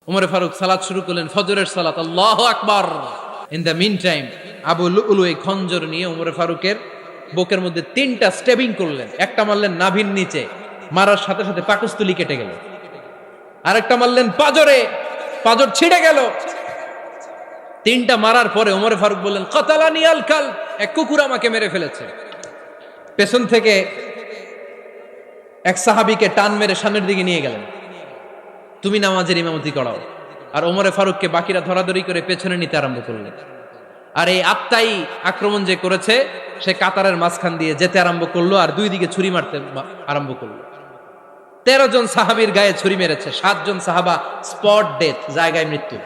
উমরে ফারুক সালাত শুরু করলেন, ফজরের সালাত, আল্লাহু আকবার। In the mean time Abu লুলু এই খঞ্জর নিয়ে উমরে ফারুকের বুকের মধ্যে 3টা স্টেবিং করলেন। একটা মারলেন নাভির নিচে, মারার সাথে সাথে পাকস্থলী কেটে গেল। আরেকটা মারলেন পাজরে, পাজর ছিঁড়ে গেল। 3টা মারার পরে উমরে ফারুক বললেন, কাতালানি আল কাল, এক কুকুর আমাকে মেরে ফেলেছে। পেছন থেকে এক সাহাবীকে টান মেরে সামনের দিকে নিয়ে গেলেন, তুমি নামাজের ইমামতি করাও। আর ওমরে ফারুককে বাকিরা ধরাধরি করে পেছনে নিতে আরম্ভ করলেন। আর এই আত্মাই আক্রমণ যে করেছে, সে কাতারের মাঝখান দিয়ে যেতে আরম্ভ করলো আর 2 দিকে ছুরি মারতে আরম্ভ করলো। 13 জন সাহাবীর গায়ে ছুরি মেরেছে, 7 জন সাহাবা স্পট ডেথ, জায়গায় মৃত্যু।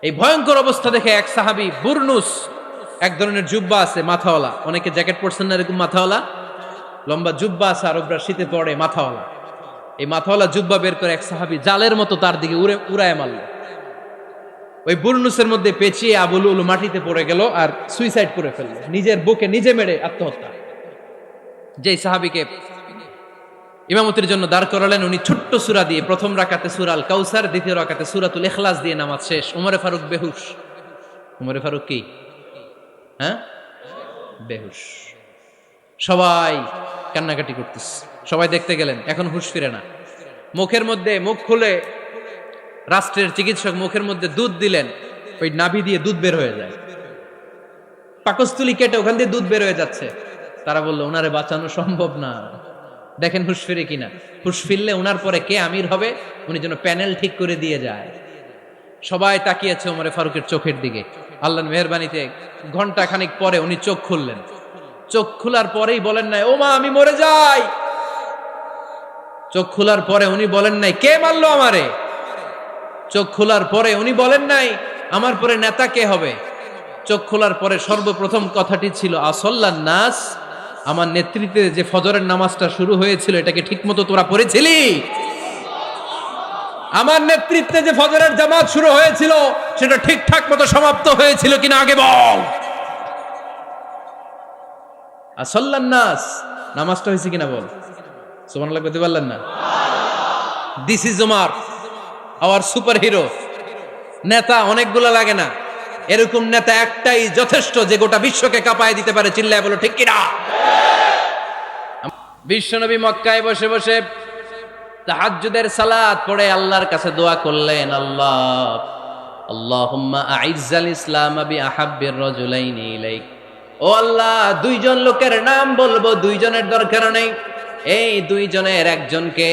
এই ভয়ঙ্কর অবস্থা দেখে এক সাহাবী বুরনুস, এক ধরনের জুব্বা আছে মাথাওয়ালা, অনেকে জ্যাকেট পরছেন না এরকম মাথাওয়ালা, লম্বা জুব্বা আছে আর ওপরে শীতে পড়ে মাথাওয়ালা, এই মাথাওয়ালা জুব্বা বের করে এক সাহাবী জালের মতো তার দিকে উড়ায় মারল। ওই বুরনুসের মধ্যে পেঁচিয়ে আবু লুলু মাটিতে পড়ে গেল আর সুইসাইড করে ফেলল, নিজের বুকে নিজে মেরে আত্মহত্যা। যেই সাহাবীকে ইমামতির জন্য দাঁড় করালেন, উনি ছোট্ট সূরা দিয়ে প্রথম রাকাতে সূরা আল কাউসার, দ্বিতীয় রাকাতে সূরাতুল ইখলাস দিয়ে নামাজ শেষ। উমরে ফারুক বেহুশ। উমরে ফারুক কি বেহুশ। সবাই কান্নাকাটি করতেছে, সবাই দেখতে গেলেন, এখন হুঁশ ফিরে না। মুখের মধ্যে, মুখ খুলে রাষ্ট্রের চিকিৎসক মুখের মধ্যে দুধ দিলেন, ওই নাভি দিয়ে দুধ বের হয়ে যায়, পাকস্থলী কেটে ওখান দিয়ে দুধ বের হয়ে যাচ্ছে। তারা বললো ওনারে বাঁচানো সম্ভব না, দেখেন হুঁশ ফিরে কিনা। হুঁশ ফিরলে ওনার পরে কে আমির হবে, উনি যেন প্যানেল ঠিক করে দিয়ে যায়। সবাই তাকিয়েছে ওমরে ফারুকের চোখের দিকে। আল্লাহর মেহেরবানিতে ঘন্টা খানিক পরে উনি চোখ খুললেন। চোখ খোলার পরেই বলেন নাই, ও মা আমি মরে যাই। চোখ খোলার পরে উনি বলেন নাই, কে মারলো আমারে। চোখ খোলার পরে উনি বলেন নাই, আমার পরে নেতা কে হবে। চোখ খোলার পরে সর্বপ্রথম কথাটি ছিল, আসল্লান নাস, আমার নেতৃত্বে যে ফজরের নামাজটা শুরু হয়েছিল এটাকে ঠিকমতো তোরা পড়েছিলি? আমার নেতৃত্বে যে ফজরের জামাত শুরু হয়েছিল সেটা ঠিকঠাক মতো সমাপ্ত হয়েছিল কিনা আগে বল। আসল্লান নাস, নামাজটা হয়েছে কিনা বল। সুবহানাল্লাহ বলতে পারলেন না? This is Umar, hour super hero. নেতা অনেকগুলো লাগে না, এরকম নেতা একটাই যথেষ্ট যে গোটা বিশ্বকে কাঁপায় দিতে পারে। চিল্লায় বলো ঠিক কিনা। বিশ্বনবী মক্কায় বসে বসে তাহাজ্জুদের সালাত পড়ে আল্লাহর কাছে দোয়া করলেন, আল্লাহুম্মা আইজ্জাল ইসলাম বিআহাব্বির রাজুলাইনি ইলাইক। ও আল্লাহ, 2 জন লোকের নাম বলবো, 2 জনের দরকার নেই, এই 2 জনের একজনকে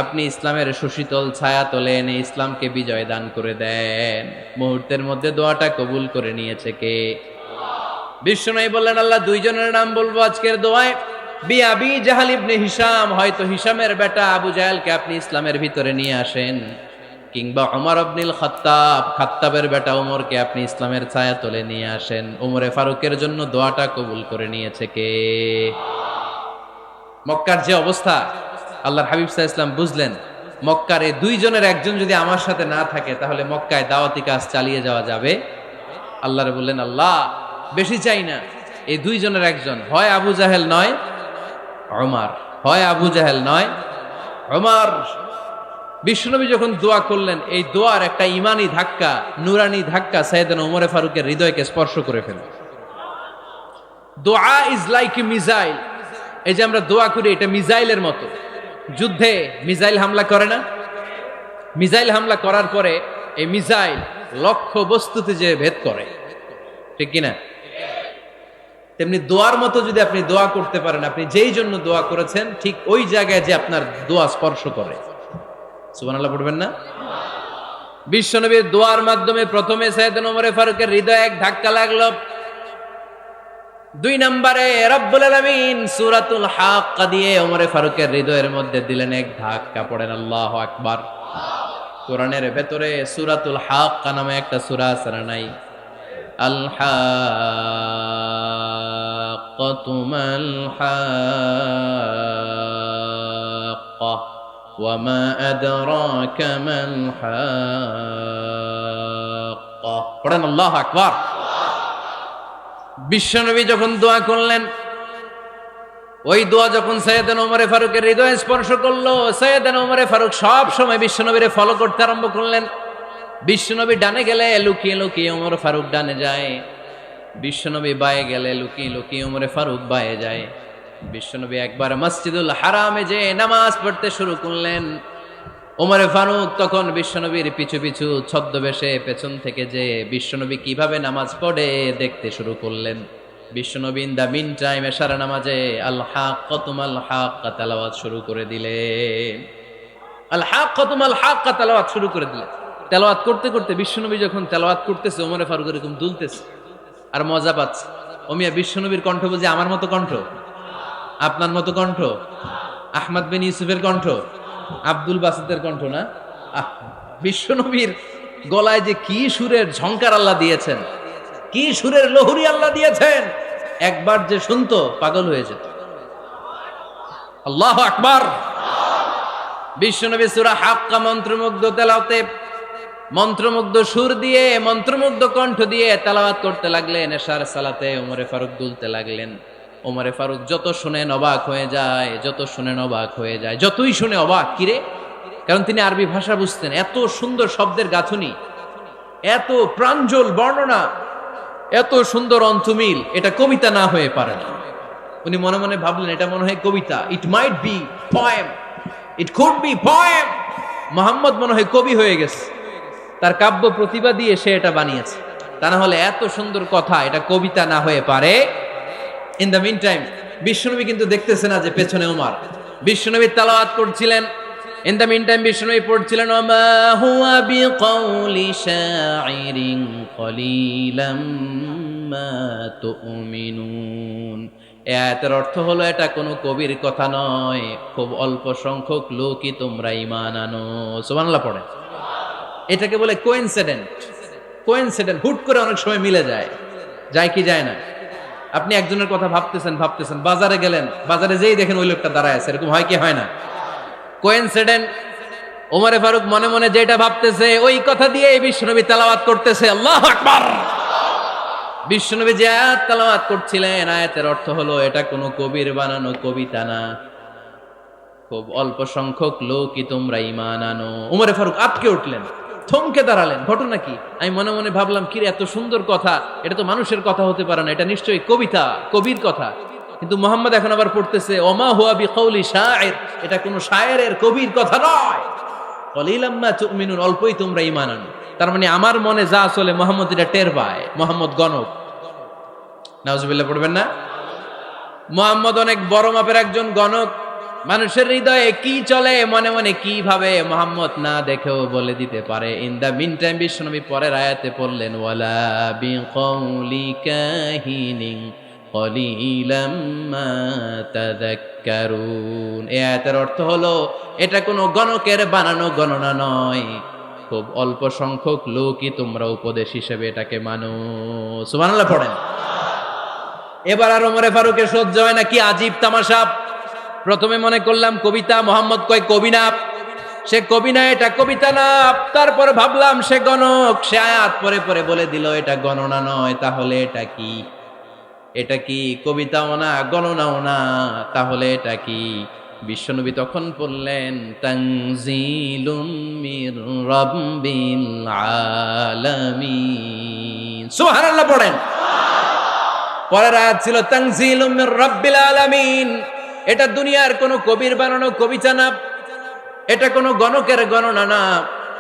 আপনি ইসলামের সুশীতল ছায়া তলে এনে ইসলামকে বিজয় দান করে দেন। মুহূর্তের মধ্যে দোয়াটা কবুল করে নিয়েছে কে? বিশ্বনবী বললেন, আল্লাহ 2 জনের নাম বলবো আজকের দোয়ায়। আবি জাহাল ইবনে হিশাম, হয়তো হিশামের বেটা আবু জাহেলকে আপনি ইসলামের ভিতরে নিয়ে আসেন, কিংবা ওমর ইবনুল খাত্তাব, খাত্তাবের বেটা ওমরকে আপনি ইসলামের ছায়া তলে নিয়ে আসেন। ওমরে ফারুকের জন্য দোয়াটা কবুল করে নিয়েছে কে? মক্কার যে অবস্থা, আল্লাহর হাবিব সাল্লাল্লাহু আলাইহি ওয়াসাল্লাম বুঝলেন মক্কার এই 2 জনের একজন যদি আমার সাথে না থাকে তাহলে মক্কায় দাওয়াতি কাজ চালিয়ে যাওয়া যাবে। আল্লাহরে বললেন, আল্লাহ বেশি চাই না, এই 2 জনের একজন, হয় আবু জাহেল নয় ওমর, হয় আবু জাহেল নয় ওমর। বিশ্বনবী যখন দোয়া করলেন, এই দোয়ার একটা ইমানি ধাক্কা, নুরানি ধাক্কা সাইয়েদনা ওমরে ফারুকের হৃদয়কে স্পর্শ করে ফেলল। দোয়া ইজ লাইক এ মিসাইল। এই যে আমরা দোয়া করি, এটা মিসাইলের মতো। যুদ্ধে মিসাইল হামলা করে না? মিসাইল হামলা করার পরে এই মিসাইল লক্ষ্য বস্তুতে যে ভেদ করে, ঠিক কিনা? তেমনি দোয়ার মতো যদি আপনি দোয়া করতে পারেন, আপনি যেই জন্য দোয়া করেছেন ঠিক ওই জায়গায় যে আপনার দোয়া স্পর্শ করে। সুবহানাল্লাহ পড়বেন না? বিশ্বনবীর দোয়ার মাধ্যমে প্রথমে সাইয়েদনা ওমর ফারুকের হৃদয়ে এক ধাক্কা লাগলো। 2 নম্বরে রব্বুল আলামিন সূরাতুল হাক্কা দিয়ে ওমর ফারুকের হৃদয়ের মধ্যে দিলেন এক ধাক্কা। পড়েন আল্লাহু আকবার। কোরআনের ভেতরে সূরাতুল হাক্কা নামে একটা সূরা আছে না নাই? আল হাক্কাতু মাল হাক্কা ওয়া মা আদরাকা মাল হাক্কা। পড়েন আল্লাহু আকবার। বিশ্বনবী যখন দোয়া করলেন, ওই দোয়া যখন সৈয়দনা ওমরে ফারুকের হৃদয়ে স্পর্শ করলো, সৈয়দনা ওমরে ফারুক সব সময় বিশ্বনবীরে ফলো করতে আরম্ভ করলেন। বিশ্বনবী ডানে গেলে লুকিয়ে লুকিয়ে ওমর ফারুক ডানে যায়, বিশ্বনবী বায়ে গেলে লুকিয়ে লুকিয়ে ওমরে ফারুক বায়ে যায়। বিশ্বনবী একবার মসজিদুল হারামে যে নামাজ পড়তে শুরু করলেন, ওমরে ফারুক তখন বিশ্বনবীর পিছু পিছু ছদ্মবেশে পেছন থেকে যে বিশ্বনবী কিভাবে নামাজ পড়ে দেখতে শুরু করলেন। বিশ্বনবী ইন দা মিন টাইম এশার নামাজে আল হাক্কাতুমাল হাক্কা তেলাওয়াত শুরু করে দিলেন। আল হাক্কাতুমাল হাক্কা তেলাওয়াত শুরু করে দিলেন। তেলাওয়াত করতে করতে বিশ্বনবী যখন তেলাওয়াত করতেছে, ওমরে ফারুক এরকম দুলতেছে আর মজা পাচ্ছে। ওমিয়া বিশ্বনবীর কণ্ঠ বুঝি আমার মতো কণ্ঠ, আপনার মতো কণ্ঠ, আহমদ বিন ইউসুফের কণ্ঠ, আব্দুল বাসিতের কণ্ঠ না। বিশ্বনবীর গলায় যে কি সুরের ঝংকার আল্লাহ দিয়েছেন, কি সুরের লহরি আল্লাহ দিয়েছেন, একবার যে শুনতো পাগল হয়ে যেত। আল্লাহু আকবার। বিশ্বনবী সূরা হাক্কা মন্ত্রমুগ্ধ তেলাওয়াতে, মন্ত্রমুগ্ধ সুর দিয়ে, মন্ত্রমুগ্ধ কণ্ঠ দিয়ে তেলাওয়াত করতে লাগলেন। এশার সালাতে ওমরে ফারুক দুলতে লাগলেন। ওমরে ফারুক যত শুনেন অবাক হয়ে যায়, যত শুনেন অবাক হয়ে যায়, যতই শুনে অবাক। কিরে? কারণ তিনি আরবি ভাষা বুঝতেন। এত সুন্দর শব্দের গাঁথুনি, এত প্রাঞ্জল বর্ণনা, এত সুন্দর অন্তমিল, এটা কবিতা না হয়ে পারে না। উনি মনে মনে ভাবলেন এটা মনে হয় কবিতা। It might be poem, it could be poem. Muhammad মনে হয় কবি হয়ে গেছে, তার কাব্য প্রতিভা দিয়ে সে এটা বানিয়েছে। তা না হলে এত সুন্দর কথা, এটা কবিতা না হয়ে পারে। ইন দ্য মিন টাইম বিশ্বনবী কিন্তু দেখতেছে না যে পেছনে ওমর। বিশ্বনবী তেলাওয়াত করছিলেন। ইন দ্য মিন টাইম বিশ্বনবী পড়ছিলেন ওমা হুয়া বিকাউলি শাইরিন কলিলাম মা তুমিনুন। এই আয়াতের অর্থ হলো এটা কোনো কবির কথা নয়, খুব অল্প সংখ্যক লোকই তোমরা ঈমান আনো। সুবহানাল্লাহ পড়ে। এটাকে বলে কোইন্সিডেন্ট। কোইন্সিডেন্ট হুট করে অনেক সময় মিলে যায়, যায় কি যায় না। আপনি একজনের কথা ভাবতেছেন ভাবতেছেন, বাজারে গেলেন, বাজারে যেই দেখেন ওই লোকটা দাঁড়ায় আছে, এরকম হয় কি হয় না? কোইন্সিডেন্ট। ওমরে ফারুক মনে মনে যেটা ভাবতেছে ওই কথা দিয়ে বিশ্বনবী তেলাওয়াত করতেছে। আল্লাহু আকবার। বিশ্বনবী যে আয়াত তেলাওয়াত করছিলেন, আয়াতের অর্থ হলো এটা কোনো কবির বানানো কবিতা না, খুব অল্প সংখ্যক লোকই তোমরা ঈমান আনো। ওমরে ফারুক আটকে উঠলেন, থমকে দাঁড়ালেন। ঘটনা কি? আমি মনে মনে ভাবলাম, কি রে এত সুন্দর কথা, এটা তো মানুষের কথা হতে পারে না, এটা নিশ্চয়ই কবিতা, কবির কথা। কিন্তু মুহাম্মদ এখন আবার পড়তেছে ওমা হুয়া বিকাউলি শাইর, এটা কোনো শায়েরের, কবির কথা নয়। কলিলাম মা তুমিনুন, অল্পই তোমরা ঈমান আনো। তার মানে আমার মনে যা চলে মুহাম্মদ এটা টের পায়। মুহাম্মদ গণক। নাউজুবিল্লাহ পড়বেন না? মুহাম্মদ অনেক বড় মাপের একজন গণক। মানুষের হৃদয়ে কি চলে, মনে মনে কি ভাবে, মুহাম্মদ না দেখেও বলে দিতে পারে। ইন দা মিন টাইম বিশ্বনবী পরের আয়াতে পড়লেন ওয়ালা বিকাউলি কাহিনিন কলিলাম মা তাযাক্কারুন। এই আয়াতের অর্থ হলো এটা কোনো গণকের বানানো গণনা নয়, খুব অল্প সংখ্যক লোকই তোমরা উপদেশ হিসেবে এটাকে মানো। সুবহানাল্লাহ পড়েন। এবার আর ওমরে ফারুকের সহ্য হয় না, কি আজীব তামাশা। প্রথমে মনে করলাম কবিতা, মোহাম্মদ কয় কবি না, সে কবি না, এটা কবিতা না। তারপর ভাবলাম সে গণক, সে আয়াত পরে পরে বলে দিল এটা গণনা নয়, তাহলে এটা কি? এটা কি কবিতাও না, গণনাও না, তাহলে এটা কি? বিশ্বনবী তখন বললেন তানজিলুম মির রাব্বিল আলামিন। সুবহানাল্লাহ পড়েন। পরের আয়াত ছিল তানজিলুম মির রাব্বিল আলামিন। এটা দুনিয়ার কোনো কবির বানানো কবিতা না, এটা কোনো গণকের গণনা না,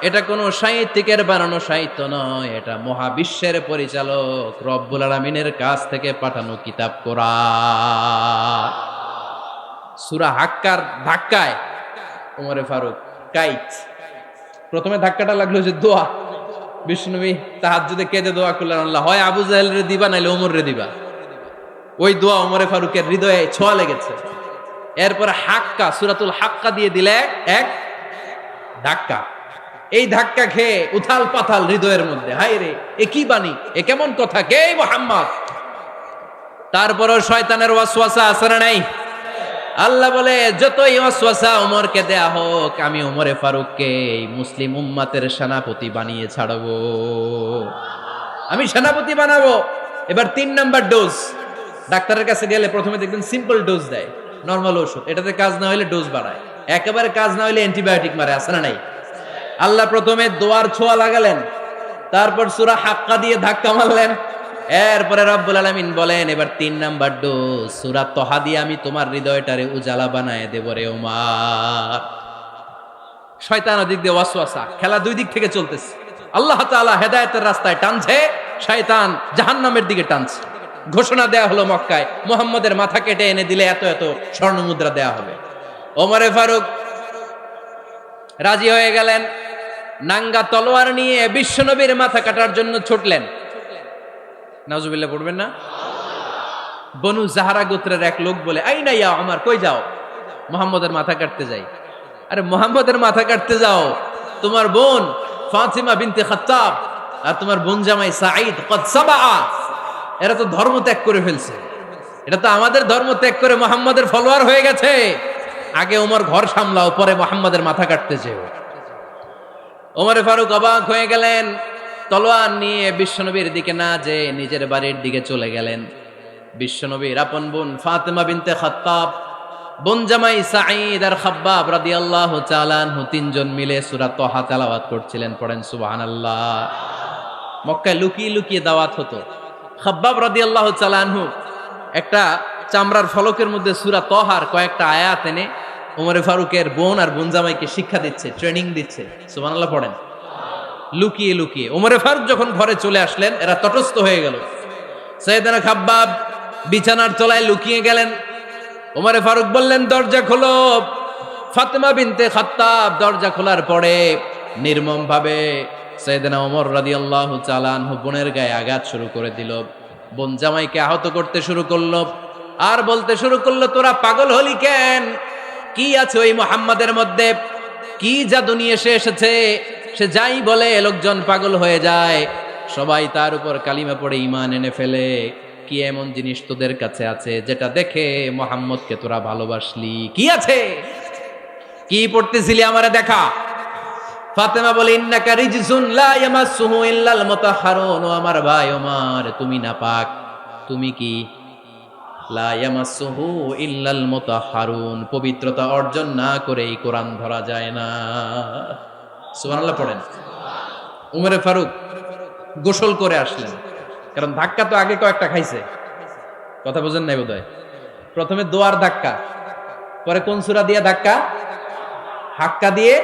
এটা কোনো সাহিত্যিকের বানানো সাহিত্য নয়, এটা মহাবিশ্বের পরিচালক রব্বুল আলামিনের কাছ থেকে পাঠানো কিতাব কোরআন। সূরা হাক্কার ধাক্কায় ওমরে ফারুক কাইত। প্রথমে ধাক্কাটা লাগলো যে দোয়া। বিশ্বনবী তাহাজ্জুদে কেঁদে দোয়া করলেন, আল্লাহ হয় আবু জাহেল রে দিবা, নাইলে ওমর রে দিবা। ওই দোয়া ওমরে ফারুকের হৃদয়ে ছোঁয়া লেগেছে। এরপরে হাক্কা, সূরাতুল হাক্কা দিয়ে দিলে এক ধাক্কা। এই ধাক্কা খেয়ে উথাল পাথাল হৃদয়ের মধ্যে, হায় রে এ কি বাণী, এ কেমন কথা, কে মুহাম্মদ? তারপরও শয়তানের ওয়াসওয়াসা আছে না নাই? আল্লাহ বলে যতই ওয়াসওয়াসা ওমরকে দেয়া হোক, আমি ওমরে ফারুককে এই মুসলিম উম্মাতের সেনাপতি বানিয়ে ছাড়বো, আমি সেনাপতি বানাবো। এবার 3 নাম্বার ডোজ। ডাক্তারের কাছে গেলে প্রথমে দেখবেন সিম্পল ডোজ দেয়, নরমাল ওষুধ, এটাতে কাজ না হইলে ডোজ বাড়ায়, একেবারে কাজ না হইলে অ্যান্টিবায়োটিক মারে, আছে না নাই? আল্লাহ প্রথমে দোয়ার ছোঁয়া লাগালেন, তারপর সূরা হাক্কা দিয়ে ধাক্কা মারলেন, এরপরে রব্বুল আলামিন বলেন এবার ৩ নাম্বার ডোজ সূরা তহা দিয়ে আমি তোমার হৃদয়টারে উজালা বানায় দেব রে ওমর। শয়তান ওদিক দিয়ে ওয়াসওয়াসা, খেলা দুই দিক থেকে চলতেছে। আল্লাহ তাআলা হেদায়েতের রাস্তায় টানছে, শয়তান জাহান্নামের দিকে টানছে। ঘোষণা দেয়া হলো মক্কায়, মুহাম্মদের মাথা কেটে এনে দিলে এত এত স্বর্ণ মুদ্রা দেয়া হবে। ওমরে ফারুক রাজি হয়ে গেলেন, নাঙ্গা তলোয়ার নিয়ে বিশ্বনবীর মাথা কাটার জন্য ছুটলেন। নাউজুবিল্লাহ পড়বেন না? বনু জাহরা গোত্রের এক লোক বলে, আইনা ইয়া ওমর, কই যাও? মুহাম্মদের মাথা কাটতে যাই। আরে মুহাম্মদের মাথা কাটতে যাও? তোমার বোন ফাতিমা বিনতে খাত্তাব আর তোমার বোন জামাই সাঈদ কদ সাবা, এরা তো ধর্ম ত্যাগ করে ফেলছে, এটা তো আমাদের ধর্ম ত্যাগ করে মুহাম্মদের ফলোয়ার হয়ে গেছে। আগে ওমর ঘর সামলাও, পরে মুহাম্মদের মাথা কাটতে যেও। ওমরে ফারুক অবাক হয়ে গেলেন, তলোয়ার নিয়ে বিশ্বনবীর দিকে না যে নিজের বাড়ির দিকে চলে গেলেন। বিশ্বনবীর আপন বোন ফাতিমা বিনতে খাত্তাব, বোন জামাই সাঈদ আর খাব্বাব রাদিয়াল্লাহু তাআলা আনহু তিনজন মিলে সূরা তহা তেলাওয়াত করছিলেন। পড়েন সুবহানাল্লাহ। মক্কায় লুকিয়ে লুকিয়ে দাওয়াত হতো। খাব্বাব রাদিয়াল্লাহু তাআলা আনহু একটা চামড়ার ফলকের মধ্যে সূরা তহার কয়েকটা আয়াত এনে ওমরে ফারুকের বোন আর বোন জামাইকে শিক্ষা দিচ্ছে, ট্রেনিং দিচ্ছে। সুবহানাল্লাহ পড়েন। লুকিয়ে লুকিয়ে ওমরে ফারুক যখন ঘরে চলে আসলেন, এরা তটস্থ হয়ে গেল। সাইয়েদনা খাব্বাব বিছানার তলায় লুকিয়ে গেলেন। ওমরে ফারুক বললেন, দরজা খোলো। ফাতিমা বিনতে খাত্তাব দরজা খোলার পরে নির্মম ভাবে সাইয়েদনা ওমর রাদিয়াল্লাহু তাআলা আনহু বোনের গায়ে আঘাত শুরু করে দিল। বোন জামাইকে আহত করতে শুরু করলো আর বলতে শুরু করলো, তোরা পাগল হলি কেন? কি আছে ওই মুহাম্মাদের মধ্যে? কি জাদু নিয়ে সে এসেছে? সে যাই বলে লোকজন পাগল হয়ে যায়, সবাই তার উপর কালিমা পড়ে ঈমান এনে ফেলে। কি এমন জিনিস তোদের কাছে আছে যেটা দেখে মুহাম্মদকে তোরা ভালোবাসলি? কি আছে? কি পড়তেছিলি আমারে দেখা। ফাতেমা বলে, ইন্নাকা রিজসুন লা ইয়ামাসসুহু ইল্লাল মুতাহহারুন। ও আমার ভাই ওমর, তুমি নাপাক। তুমি কি? লা ইয়ামাসসুহু ইল্লাল মুতাহহারুন, পবিত্রতা অর্জন না করে এই কোরআন ধরা যায় না। সুবহানাল্লাহ পড়েন। উমরে ফারুক গোসল করে আসলেন, কারণ ধাক্কা তো আগে কয়েকটা খাইছে। কথা বুঝেন নাই বোধহয়? প্রথমে দোয়ার ধাক্কা, পরে কোন সূরা দিয়ে ধাক্কা? হাক্কা দিয়ে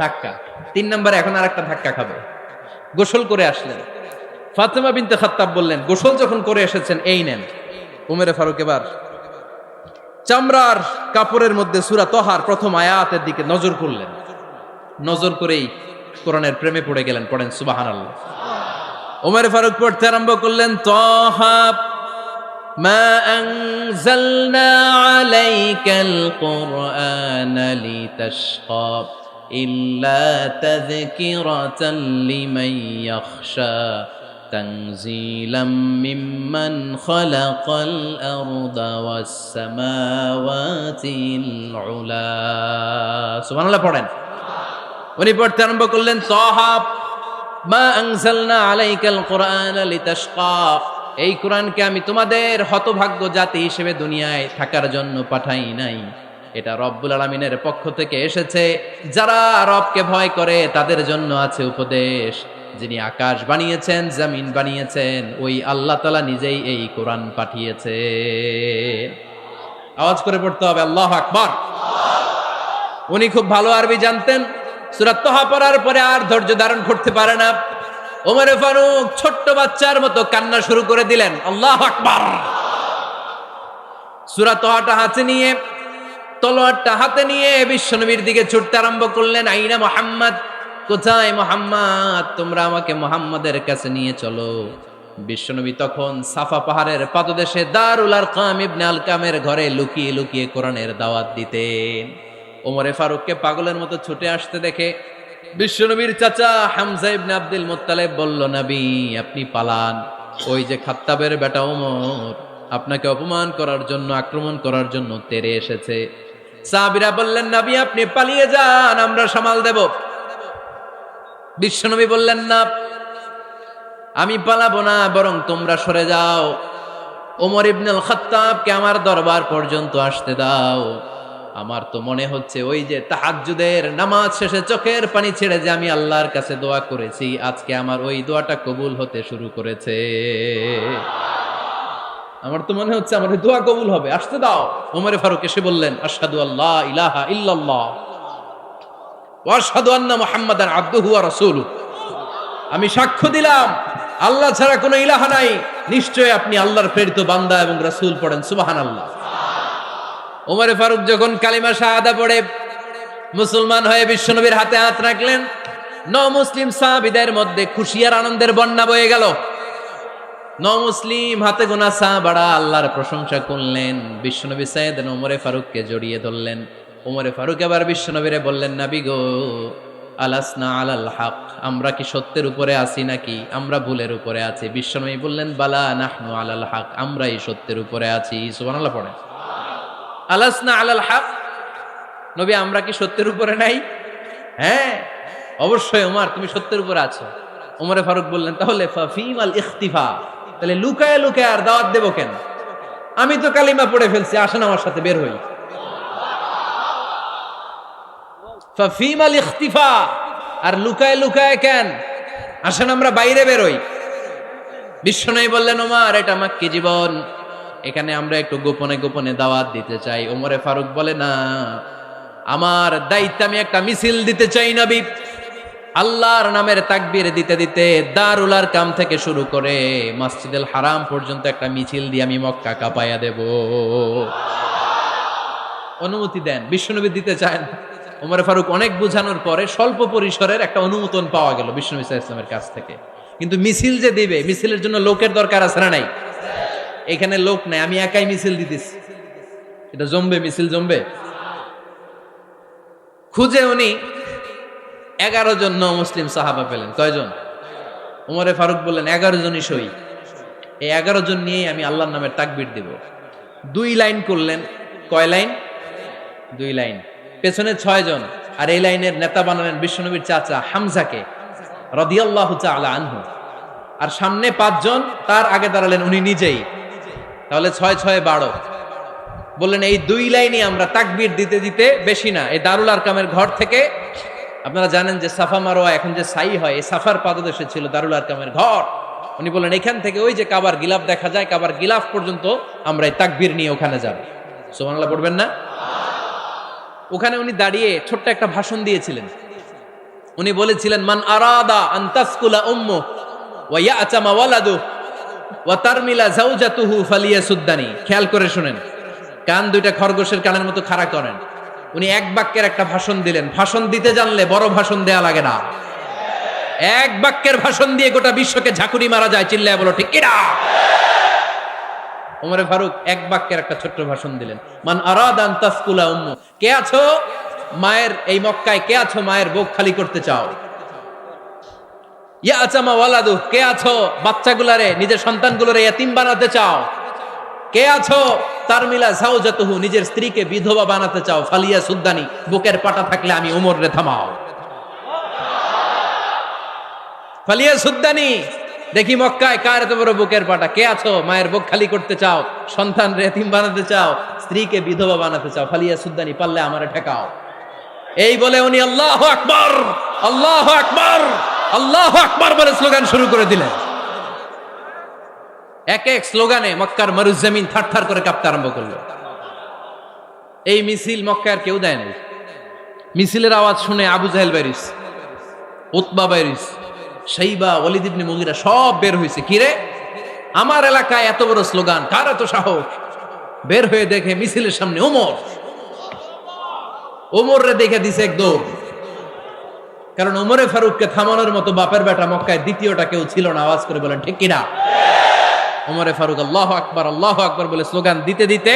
ধাক্কা। ৩ নম্বরে এখন আর একটা ধাক্কা খাবে। গোসল করে আসলেন। ফাতিমা বিনতে খাত্তাব বললেন, গোসল যখন করে এসেছেন, এই নেন। উমরে ফারুক এবার চামড়ার কাপড়ের মধ্যে সূরা তহার প্রথম আয়াতের দিকে নজর করলেন। নজর করেই কোরআনের প্রেমে পড়ে গেলেন। পড়েন সুবহানাল্লাহ। উমরে ফারুক পড়তে আরম্ভ করলেন, তহা মা আনজালনা আলাইকাল কুরআনা লিতাশকা ইল্লা তাযকিরাতাল লিমান ইয়াখশা তানজিলাম মিম্মান খালাকাল আরদা ওয়াস সামাওয়াতিল উলা। সুবহানাল্লাহ পড়েন। উনি পড়তে আরম্ভ করলেন, তহা মা আনজালনা আলাইকাল কুরআনা লিতাশকা, এই কোরআনকে আমি তোমাদের হতভাগ্য জাতি হিসেবে দুনিয়ায় থাকার জন্য পাঠাই নাই। এটা রব্বুল আলামিনের পক্ষ থেকে এসেছে। যারা রবকে ভয় করে তাদের জন্য আছে উপদেশ। যিনি আকাশ বানিয়েছেন, জমিন বানিয়েছেন, ওই আল্লাহ তাআলা নিজেই এই কোরআন পাঠিয়েছে। আওয়াজ করে পড়তে হবে, আল্লাহু আকবার। উনি খুব ভালো আরবি জানতেন। সূরা তহা পড়ার পরে আর ধৈর্য ধারণ করতে পারে না। ওমরে ফারুক ছোট্ট বাচ্চার মতো কান্না শুরু করে দিলেন। আল্লাহু আকবার। সূরা তহাটা হাতে নিয়ে, তলোয়ারটা হাতে নিয়ে বিশ্বনবীর দিকে ছুটতে আরম্ভ করলেন। আইনা মুহাম্মদ, কোথায় মুহাম্মদ? তোমরা আমাকে মুহাম্মদের কাছে নিয়ে চলো। বিশ্বনবী তখন সাফা পাহাড়ের পাদদেশে দারুল আরকাম ইবনে আলকামের ঘরে লুকিয়ে লুকিয়ে কোরআনের দাওয়াত দিতেন। ওমরে ফারুককে পাগলের মতো ছুটে আসতে দেখে বিশ্বনবীর চাচা হামজা ইবনে আব্দুল মুত্তালিব বলল, নবী আপনি পালান। ওই যে খাত্তাবের বেটা ওমর আপনাকে অপমান করার জন্য, আক্রমণ করার জন্য তেরে এসেছে। সাহাবীরা বললেন, নবী আপনি পালিয়ে যান, আমরা সামাল দেব। বিশ্বনবী বললেন, না আমি পালাবো না, বরং তোমরা সরে যাও। ওমর ইবনুল খাত্তাবকে আমার দরবার পর্যন্ত আসতে দাও। আমার তো মনে হচ্ছে ওই যে তাহাজ্জুদের নামাজ শেষে চোখের পানি ছেড়ে যে আমি আল্লাহর কাছে দোয়া করেছি, আজকে আমার ওই দোয়াটা কবুল হতে শুরু করেছে। আমার তো মনে হচ্ছে আমার ওই দোয়া কবুল হবে, আসতে দাও। ওমরে ফারুক এসে বললেন, আশহাদু আল্লা ইলাহা ইল্লাল্লাহ ওয়া আশহাদু আন্না মুহাম্মাদান আবদুহু ওয়া রাসূলুহু। আমি সাক্ষ্য দিলাম আল্লাহ ছাড়া কোনো ইলাহা নাই, নিশ্চয় আপনি আল্লাহর প্রেরিত বান্দা এবং রাসূল। পড়েন সুবহানাল্লাহ। ওমরে ফারুক যখন কালিমা শাহাদা পড়ে মুসলমান হয়ে বিশ্বনবীর হাতে হাত রাখলেন, মুসলিম সাহাবীদের মধ্যে খুশি আর আনন্দের বন্যা বয়ে গেল। মুসলিম হাতে গোনা সাহাবারা আল্লাহর প্রশংসা করলেন। বিশ্বনবী সাইয়েদনা ওমরে ফারুককে জড়িয়ে ধরলেন। ওমরে ফারুক এবার বিশ্বনবীরে বললেন, নবী গো, আলাসনা আলাল হক, আমরা কি সত্যের উপরে আছি নাকি আমরা ভুলের উপরে আছি? বিশ্বনবী বললেন, বালা নাহনু আলাল হক, আমরাই সত্যের উপরে আছি। সুবহানাল্লাহ পড়েন। আলাসনা আলাল হক, নবী আমরা কি সত্যের উপরে নাই? হ্যাঁ অবশ্যই ওমর, তুমি সত্যের উপরে আছো। ওমরে ফারুক বললেন, তাহলে ফাফিমাল ইখতিফা, তাহলে লুকায় লুকায় আর দাওয়াত দেব কেন? আমি তো কালিমা পড়ে ফেলছি, আসেন আমার সাথে বের হই। ফাফিমাল ইখতিফা, আর লুকায় লুকায় কেন? আসেন আমরা বাইরে বের হই। বিশ্বনবী বললেন, ওমর এটা মাক্কি জীবন, এখানে আমরা একটু গোপনে গোপনে দাওয়াত দিতে চাই। ওমরে ফারুক বলে, না, আমার দায়িত্ব, আমি একটা মিছিল দিতে চাই নবী। আল্লাহর নামের তাকবীর দিতে দিতে দারুল আরকাম থেকে শুরু করে মসজিদুল হারাম পর্যন্ত একটা মিছিল দিয়ে আমি মক্কা কাঁপায়া দেব। অনুমতি দেন। বিশ্বনবী দিতে চান। ওমর ফারুক অনেক বোঝানোর পরে স্বল্প পরিসরের একটা অনুমোদন পাওয়া গেল বিশ্বনবী সাল্লাল্লাহু আলাইহি ওয়াসাল্লামের কাছ থেকে। কিন্তু মিছিল যে দিবে, মিছিলের জন্য লোকের দরকার আছে না নাই? এখানে লোক নাই, আমি একাই মিছিল দিতেছি। এটা জমবে, মিছিল জমবে। খুঁজে উনি 11 জন মুসলিম সাহাবা পেলেন। কয়জন? ওমরে ফারুক বললেন, 11 জনই সই। এই 11 জন নিয়েই আমি আল্লাহর নামের তাকবীর দিব। 2 লাইন করলেন। কয় লাইন? 2 লাইন। পেছনে 6 জন, আর এই লাইনের নেতা বানালেন বিশ্বনবীর চাচা হামজাকে রাদিয়াল্লাহু তাআলা আনহু। আর সামনে 5 জন, তার আগে দাঁড়ালেন উনি নিজেই। তাহলে 6 6 12। বললেন এই 2 লাইনই আমরা তাকবীর দিতে দিতে, বেশি না, এই দারুল আরকামের ঘর থেকে, আপনারা জানেন যে সাফা মারোয়া এখন যে সাই হয়, এই সাফার পাদদেশে ছিল দারুল আরকামের ঘর। উনি বললেন এখান থেকে ওই যে কাবার গিলাফ দেখা যায়, কাবার গিলাফ পর্যন্ত আমরা এই তাকবীর নিয়ে ওখানে যাব। সুবহানাল্লাহ পড়বেন না? ওখানে উনি দাঁড়িয়ে ছোট্ট একটা ভাষণ দিয়েছিলেন। উনি বলেছিলেন, মান আরাদা আন তাসকুলা উম্মু ওয়া ইয়াতামা ওয়ালাদু ওয়া তারমিলা যাওজাতুহু ফালিয়াসুদ্দানি। খেয়াল করে শুনেন, কান দুইটা খরগোশের কানের মতো খাড়া করেন। উনি এক বাক্যের একটা ভাষণ দিলেন। ভাষণ দিতে জানলে বড় ভাষণ দেয়া লাগে না। এক বাক্যের ভাষণ দিয়ে গোটা বিশ্বকে ঝাঁকুনি মারা যায়। চিল্লায় বলো ঠিক কিনা? ওমরে ফারুক এক বাক্যের একটা ছোট্ট ভাষণ দিলেন। মান আরাদা আন তাসকুলা উম্মু, কে আছো মায়ের এই মক্কায়, কে আছো মায়ের বুক খালি করতে চাও? ইয়াতামা ওয়ালাদু, কে আছো বাচ্চাগুলারে, নিজের সন্তানগুলোরে ইয়াতিম বানাতে চাও? কে আছো তারমিলা যাওজাতুহু, নিজের স্ত্রীকে বিধবা বানাতে চাও? ফালিয়া সুদ্দানি, বুকের পাটা থাকলে আমি ওমর রে থামাও। ফালিয়া সুদ্দানি, দেখি মক্কায় কার এত বড় বুকের পাটা। কে আছো মায়ের বুক খালি করতে চাও, সন্তান রে এতিম বানাতে চাও, স্ত্রীকে বিধবা বানাতে চাও? ফালিয়া সুদ্দানি, পারলে আমারে ঠেকাও। এই বলে উনি আল্লাহু আকবার, আল্লাহু আকবার, আল্লাহু আকবার বলে স্লোগান শুরু করে দিলেন। এক এক স্লোগানে মক্কার মরুজমিন থারথার করে কাঁপতে আরম্ভ করলো। এই মিছিল মক্কার কেউ দেয় নাই। মিছিলের আওয়াজ শুনে আবু জাহেল বাইরিস, উতবা বাইরিস, শাইবা, ওয়ালিদ ইবনে মুগিরা সব বের হয়েছে। কিরে, আমার এলাকায় এত বড় স্লোগান, কার এত সাহস? বের হয়ে দেখে মিছিলের সামনে ওমর। ওমর রে দেখে দিছে একদম। কারণ ওমরে ফারুককে থামানোর মতো বাপের বেটা মক্কায় দ্বিতীয়টা কেউ ছিল না। আওয়াজ করে বলেন ঠিক কিনা? ওমরে ফারুক আল্লাহু আকবার, আল্লাহু আকবার বলে স্লোগান দিতে দিতে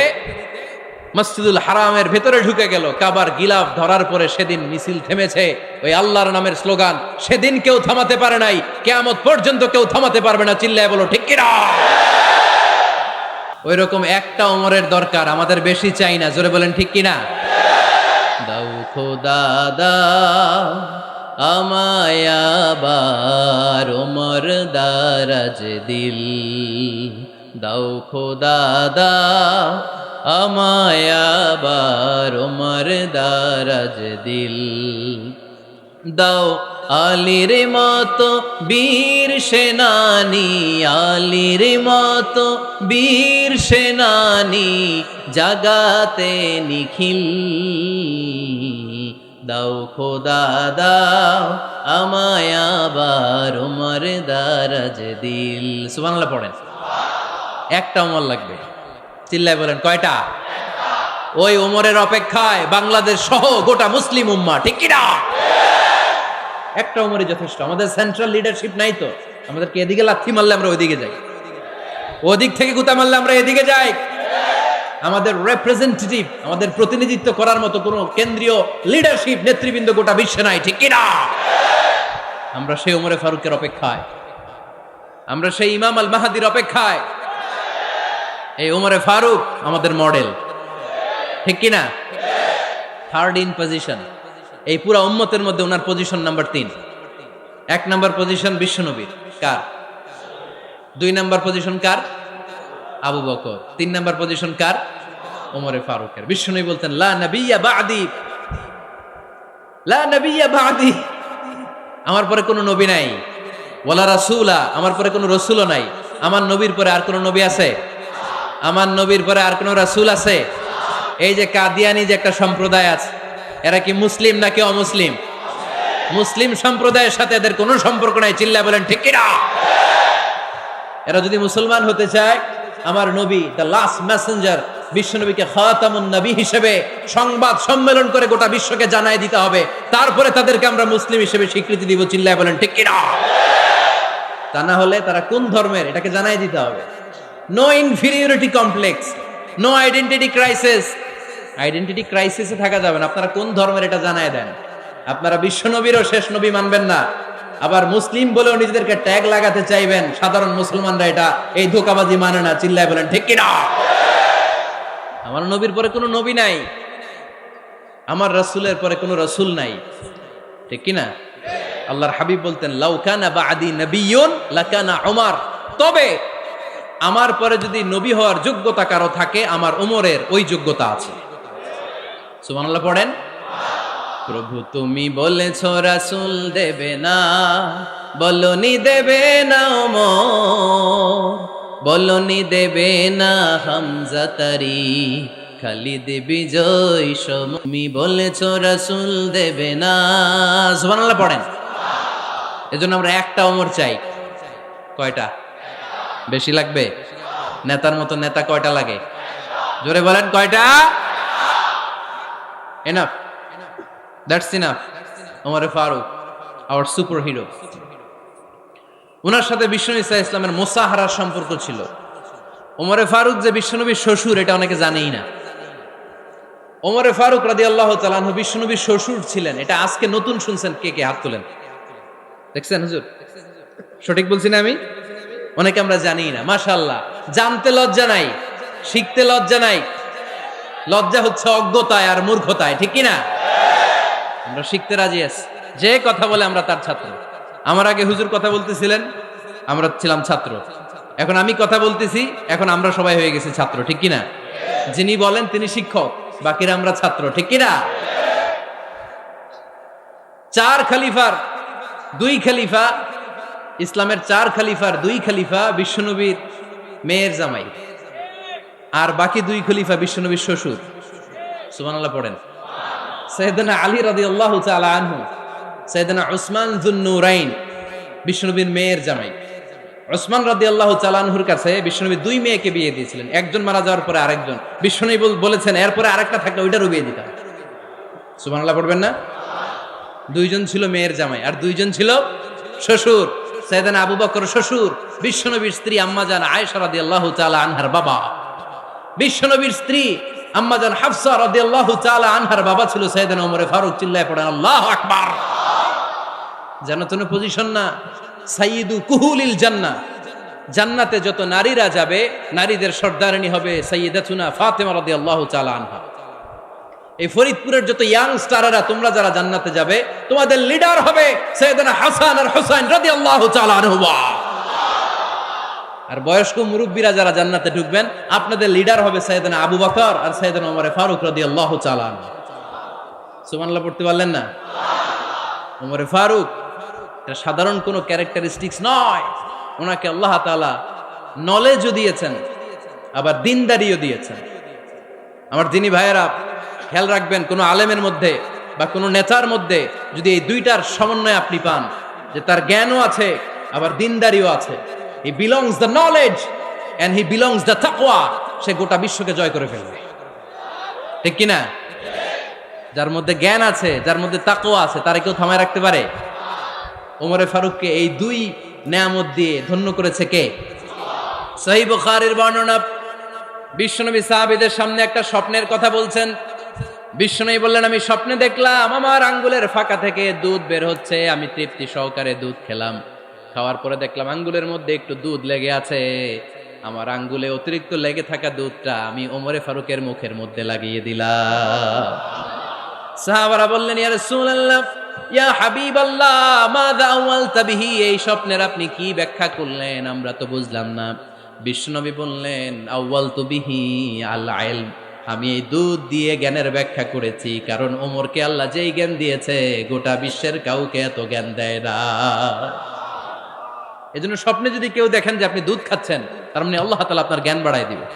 মসজিদুল হারামের ভেতরে ঢুকে গেল। কাবার গিলাফ ধরার পরে সেদিন মিছিল থেমেছে। ওই আল্লাহর নামের স্লোগান সেদিন কেউ থামাতে পারে নাই, কিয়ামত পর্যন্ত কেউ থামাতে পারবে না। চিল্লায় বলো ঠিক কিনা? ওই রকম একটা ওমরের দরকার, আমাদের বেশি চাই না। জোরে বলেন ঠিক কিনা? দাও খোদা দাও আমায় আবার ওমর দারাজ দিল, দাও খোদা দাও আমায় আবার ওমর দারাজ দিল, দাও আলীর মতো বীর সেনানি, আলীর মতো বীর সেনানি জাগাতে নিখিল, দাও খোদা দাও আমায় আবার ওমর দারাজ দিল। সুবহানাল্লাহ পড়েন। একটা ওমর লাগবে, চিল্লায় বলেন কয়টা? ওই ওমরের অপেক্ষায় বাংলাদেশ সহ গোটা মুসলিম উম্মাহ, ঠিক কি না? একটা ওমরই যথেষ্ট। আমাদের সেন্ট্রাল লিডারশিপ নাই তো, আমাদেরকে এদিকে লাথি মারলে আমরা ওইদিকে যাই, ওদিক থেকে গুতা মারলে আমরা এদিকে যাই। আমাদের রিপ্রেজেন্টেটিভ, আমাদের প্রতিনিধিত্ব করার মতো কোনো কেন্দ্রীয় লিডারশিপ নেতৃবৃন্দ গোটা বিশ্বে নাই, ঠিক কি না? আমরা সেই ওমরে ফারুকের অপেক্ষায়, আমরা সেই ইমাম আল মাহাদির অপেক্ষায়। এই ওমরে ফারুক আমাদের মডেল, ঠিক কি না? থার্ড ইন পজিশন এই পুরা উম্মতের মধ্যে ওনার পজিশন নাম্বার 3। 1 নাম্বার পজিশন বিশ্বনবীর, কার? 2 নাম্বার পজিশন কার? আবু বকর। 3 নাম্বার পজিশন কার? ওমরে ফারুকের। বিশ্বনবী বলতেন লা নবিয়্যা বা'দি, লা নবিয়্যা বা'দি, আমার পরে কোনো নবী নাই। ওয়ালা রাসূলা, আমার পরে কোনো রাসূলও নাই। আমার নবীর পরে আর কোনো নবী আছে? আমার নবীর পরে আর কোনো রাসূল আছে? এই যে কাদিয়ানি যে একটা সম্প্রদায় আছে, এরা কি মুসলিম নাকি অমুসলিম? মুসলিম সম্প্রদায়ের সাথে এদের কোনো সম্পর্ক নাই, চিল্লায় বলেন ঠিক কি না? এরা যদি মুসলমান হতে চায়, আমার নবী দ্য লাস্ট মেসেঞ্জার বিশ্বনবীকে খাতামুন নবী হিসেবে সংবাদ সম্মেলন করে গোটা বিশ্বকে জানায় দিতে হবে, তারপরে তাদেরকে আমরা মুসলিম হিসেবে স্বীকৃতি দিব, চিল্লায় বলেন ঠিক কি না? তা না হলে তারা কোন ধর্মের এটাকে জানায় দিতে হবে। No inferiority complex, no identity crisis. Identity ক্রাইসিসে থাকা যাবে না। আপনারা কোন ধর্মের এটা জানায় দেন। আপনারা বিশ্বনবীরও শেষ নবী মানবেন না, আবার মুসলিম বলেও নিজেদেরকে ট্যাগ লাগাতে চাইবেন। সাধারণ মুসলমানরা এটা এই ধোঁকাবাজি মানে না, চিল্লায় বলেন ঠিক কি না? আমার নবীর পরে কোনো নবী নাই, আমার রাসূলের পরে কোনো রাসূল নাই, ঠিক কি না? আল্লাহর হাবিব বলতেন লাউ কানা বা'দি নাবিয়্যুন লাকানা উমর, তবে আমার পরে যদি নবী হওয়ার যোগ্যতা কারো থাকে, আমার ওমরের ওই যোগ্যতা আছে। সুবহানাল্লাহ পড়েন। প্রভু তুমি বলেছ রাসূল দেবে না, বলনি দেবে না ওমর, বলনি দেবে না হামজা তারি, খালিদ বিজয় সম, তুমি বলেছ রাসূল দেবে না। সুবহানাল্লাহ পড়েন। এজন্য আমরা একটা ওমর চাই। কয়টা? বেশি লাগবে? নেতার মতো নেতা কয়টা লাগে? জোরে বলেন কয়টা? Enough, that's enough. ওমরে ফারুক আওয়ার সুপার হিরো। ওনার সাথে বিশ্বনবী সাল্লাল্লাহু আলাইহি ওয়াসাল্লামের মুসাহারার সম্পর্ক ছিল। ওমরে ফারুক যে বিশ্বনবীর শ্বশুর, এটা অনেকে জানেই না। ওমরে ফারুক রাদিয়াল্লাহু তাআলা আনহু বিশ্বনবীর শ্বশুর ছিলেন। এটা আজকে নতুন শুনছেন, কে কে হাত তোলেন? দেখছেন হুজুর? সঠিক বলছি না আমি? অনেকে আমরা জানি না। মাশাআল্লাহ, জানতে লজ্জা নাই, শিখতে লজ্জা নাই। লজ্জা হচ্ছে অজ্ঞতায় আর মূর্খতায়, ঠিক কি না? আমরা শিখতে রাজি আছি। যে কথা বলে আমরা তার ছাত্র। আমার আগে হুজুর কথা বলতেছিলেন, আমরা ছিলাম ছাত্র। এখন আমি কথা বলতেছি, এখন আমরা সবাই হয়ে গেছি ছাত্র, ঠিক কি না? যিনি বলেন তিনি শিক্ষক, বাকিরা আমরা ছাত্র, ঠিক কি না? 4 খলিফার 2 খলিফা, ইসলামের 4 খলিফার 2 খলিফা বিশ্বনবীর মেয়ের জামাই, আর বাকি 2 খলিফা বিশ্বনবীর শ্বশুর। সুবহানাল্লাহ পড়েন। সাইয়েদনা আলী রাদিয়াল্লাহু তাআলা আনহু, সাইয়েদনা উসমান যুন-নূরাইন বিশ্বনবীর মেয়ের জামাই। উসমান রাদিয়াল্লাহু তাআলা আনহুর কাছে বিশ্বনবী 2 মেয়েকে বিয়ে দিয়েছিলেন। একজন মারা যাওয়ার পরে আরেকজন। বিশ্বনবী বলেছেন এরপরে আরেকটা থাকলে ওইটারও বিয়ে দিতাম। সুবহানাল্লাহ পড়বেন না? 2 জন ছিল মেয়ের জামাই আর 2 জন ছিল শ্বশুর। সাইয়েদনা আবু বকর শ্বশুর, বিশ্বনবীর স্ত্রী আম্মাজান আয়েশা রাদিয়াল্লাহু তাআলা আনহার বাবা। বিশ্বনবীর স্ত্রী আম্মাজান হাফসা রাদিয়াল্লাহু তাআলা আনহার বাবা ছিল সাইয়েদনা ওমর ফারুক। চিল্লায় পড়েন আল্লাহু আকবার। জান্নাতুল পজিশন না, সাইয়্যিদু কুহুলিল জান্নাহ। জান্নাতে যত নারীরা যাবে, নারীদের সর্দারিনী হবে সাইয়্যিদাতুনা ফাতেমা রাদিয়াল্লাহু তাআলা আনহা। এই ফরিদপুরের যত ইয়াং স্টাররা, তোমরা যারা জান্নাতে যাবে, তোমাদের লিডার হবে সাইয়েদনা হাসান আর হুসাইন রাদিয়াল্লাহু তাআলা আনহুমা। আর বয়স্ক মুরব্বীরা যারা জান্নাতে ঢুকবেন, আপনাদের লিডার হবে সাইয়েদনা আবু বকর আর সাইয়েদনা ওমর ফারুক রাদিয়াল্লাহু তাআলা আনহু। সুবহানাল্লাহ পড়তে পারলেন না? ওমর ফারুক এটা সাধারণ কোনো ক্যারেক্টারিস্টিক্স নয়, ওনাকে আল্লাহ তাআলা নলেজও দিয়েছেন, আবার দিনদারিও দিয়েছেন। আমার দিনী ভাইয়েরা খেয়াল রাখবেন, কোনো আলেমের মধ্যে বা কোনো নেতার মধ্যে যদি এই দুইটার সমন্বয় আপনি পান, যে তার জ্ঞানও আছে আবার দিনদারিও আছে, he belongs the knowledge and he belongs the তাকওয়া, সে গোটা বিশ্বকে জয় করে ফেলবে। ঠিক কিনা? যার মধ্যে জ্ঞান আছে, যার মধ্যে তাকওয়া আছে, তারে কেউ থামায় রাখতে পারে? ওমরে ফারুককে এই দুই নেয়ামত দিয়ে ধন্য করেছে কে? সহিহ বুখারীর বর্ণনা, বিশ্বনবী সাহাবীদের সামনে একটা স্বপ্নের কথা বলছেন। বিশ্বনবী বললেন, আমি স্বপ্নে দেখলাম আমার আঙ্গুলের ফাঁকা থেকে দুধ বের হচ্ছে, আমি তৃপ্তি সহকারে দুধ খেলাম। খাওয়ার পরে দেখলাম আঙ্গুলের মধ্যে একটু দুধ লেগে আছে। আমার আঙ্গুলে অতিরিক্ত লেগে থাকা দুধটা আমি ওমরে ফারুকের মুখের মধ্যে লাগিয়ে দিলাম। সাহাবারা বললেন, ইয়া রাসূলুল্লাহ, ইয়া হাবিবাল্লাহ, মাযা আওয়ালতা বিহি, এই স্বপ্নের আপনি কি ব্যাখ্যা করলেন, আমরা তো বুঝলাম না। বিশ্বনবী বললেন, আওয়ালতু বিহি আল ইলম, আমি এই দুধ দিয়ে জ্ঞানের ব্যাখ্যা করেছি, কারণ ওমরকে আল্লাহ যেই জ্ঞান দিয়েছে গোটা বিশ্বের কাউকে এত জ্ঞান দেয় না। এজন্য স্বপ্নে যদি কেউ দেখেন যে আপনি দুধ খাচ্ছেন, তার মানে আল্লাহ তাআলা আপনার জ্ঞান বাড়ায় দিবে।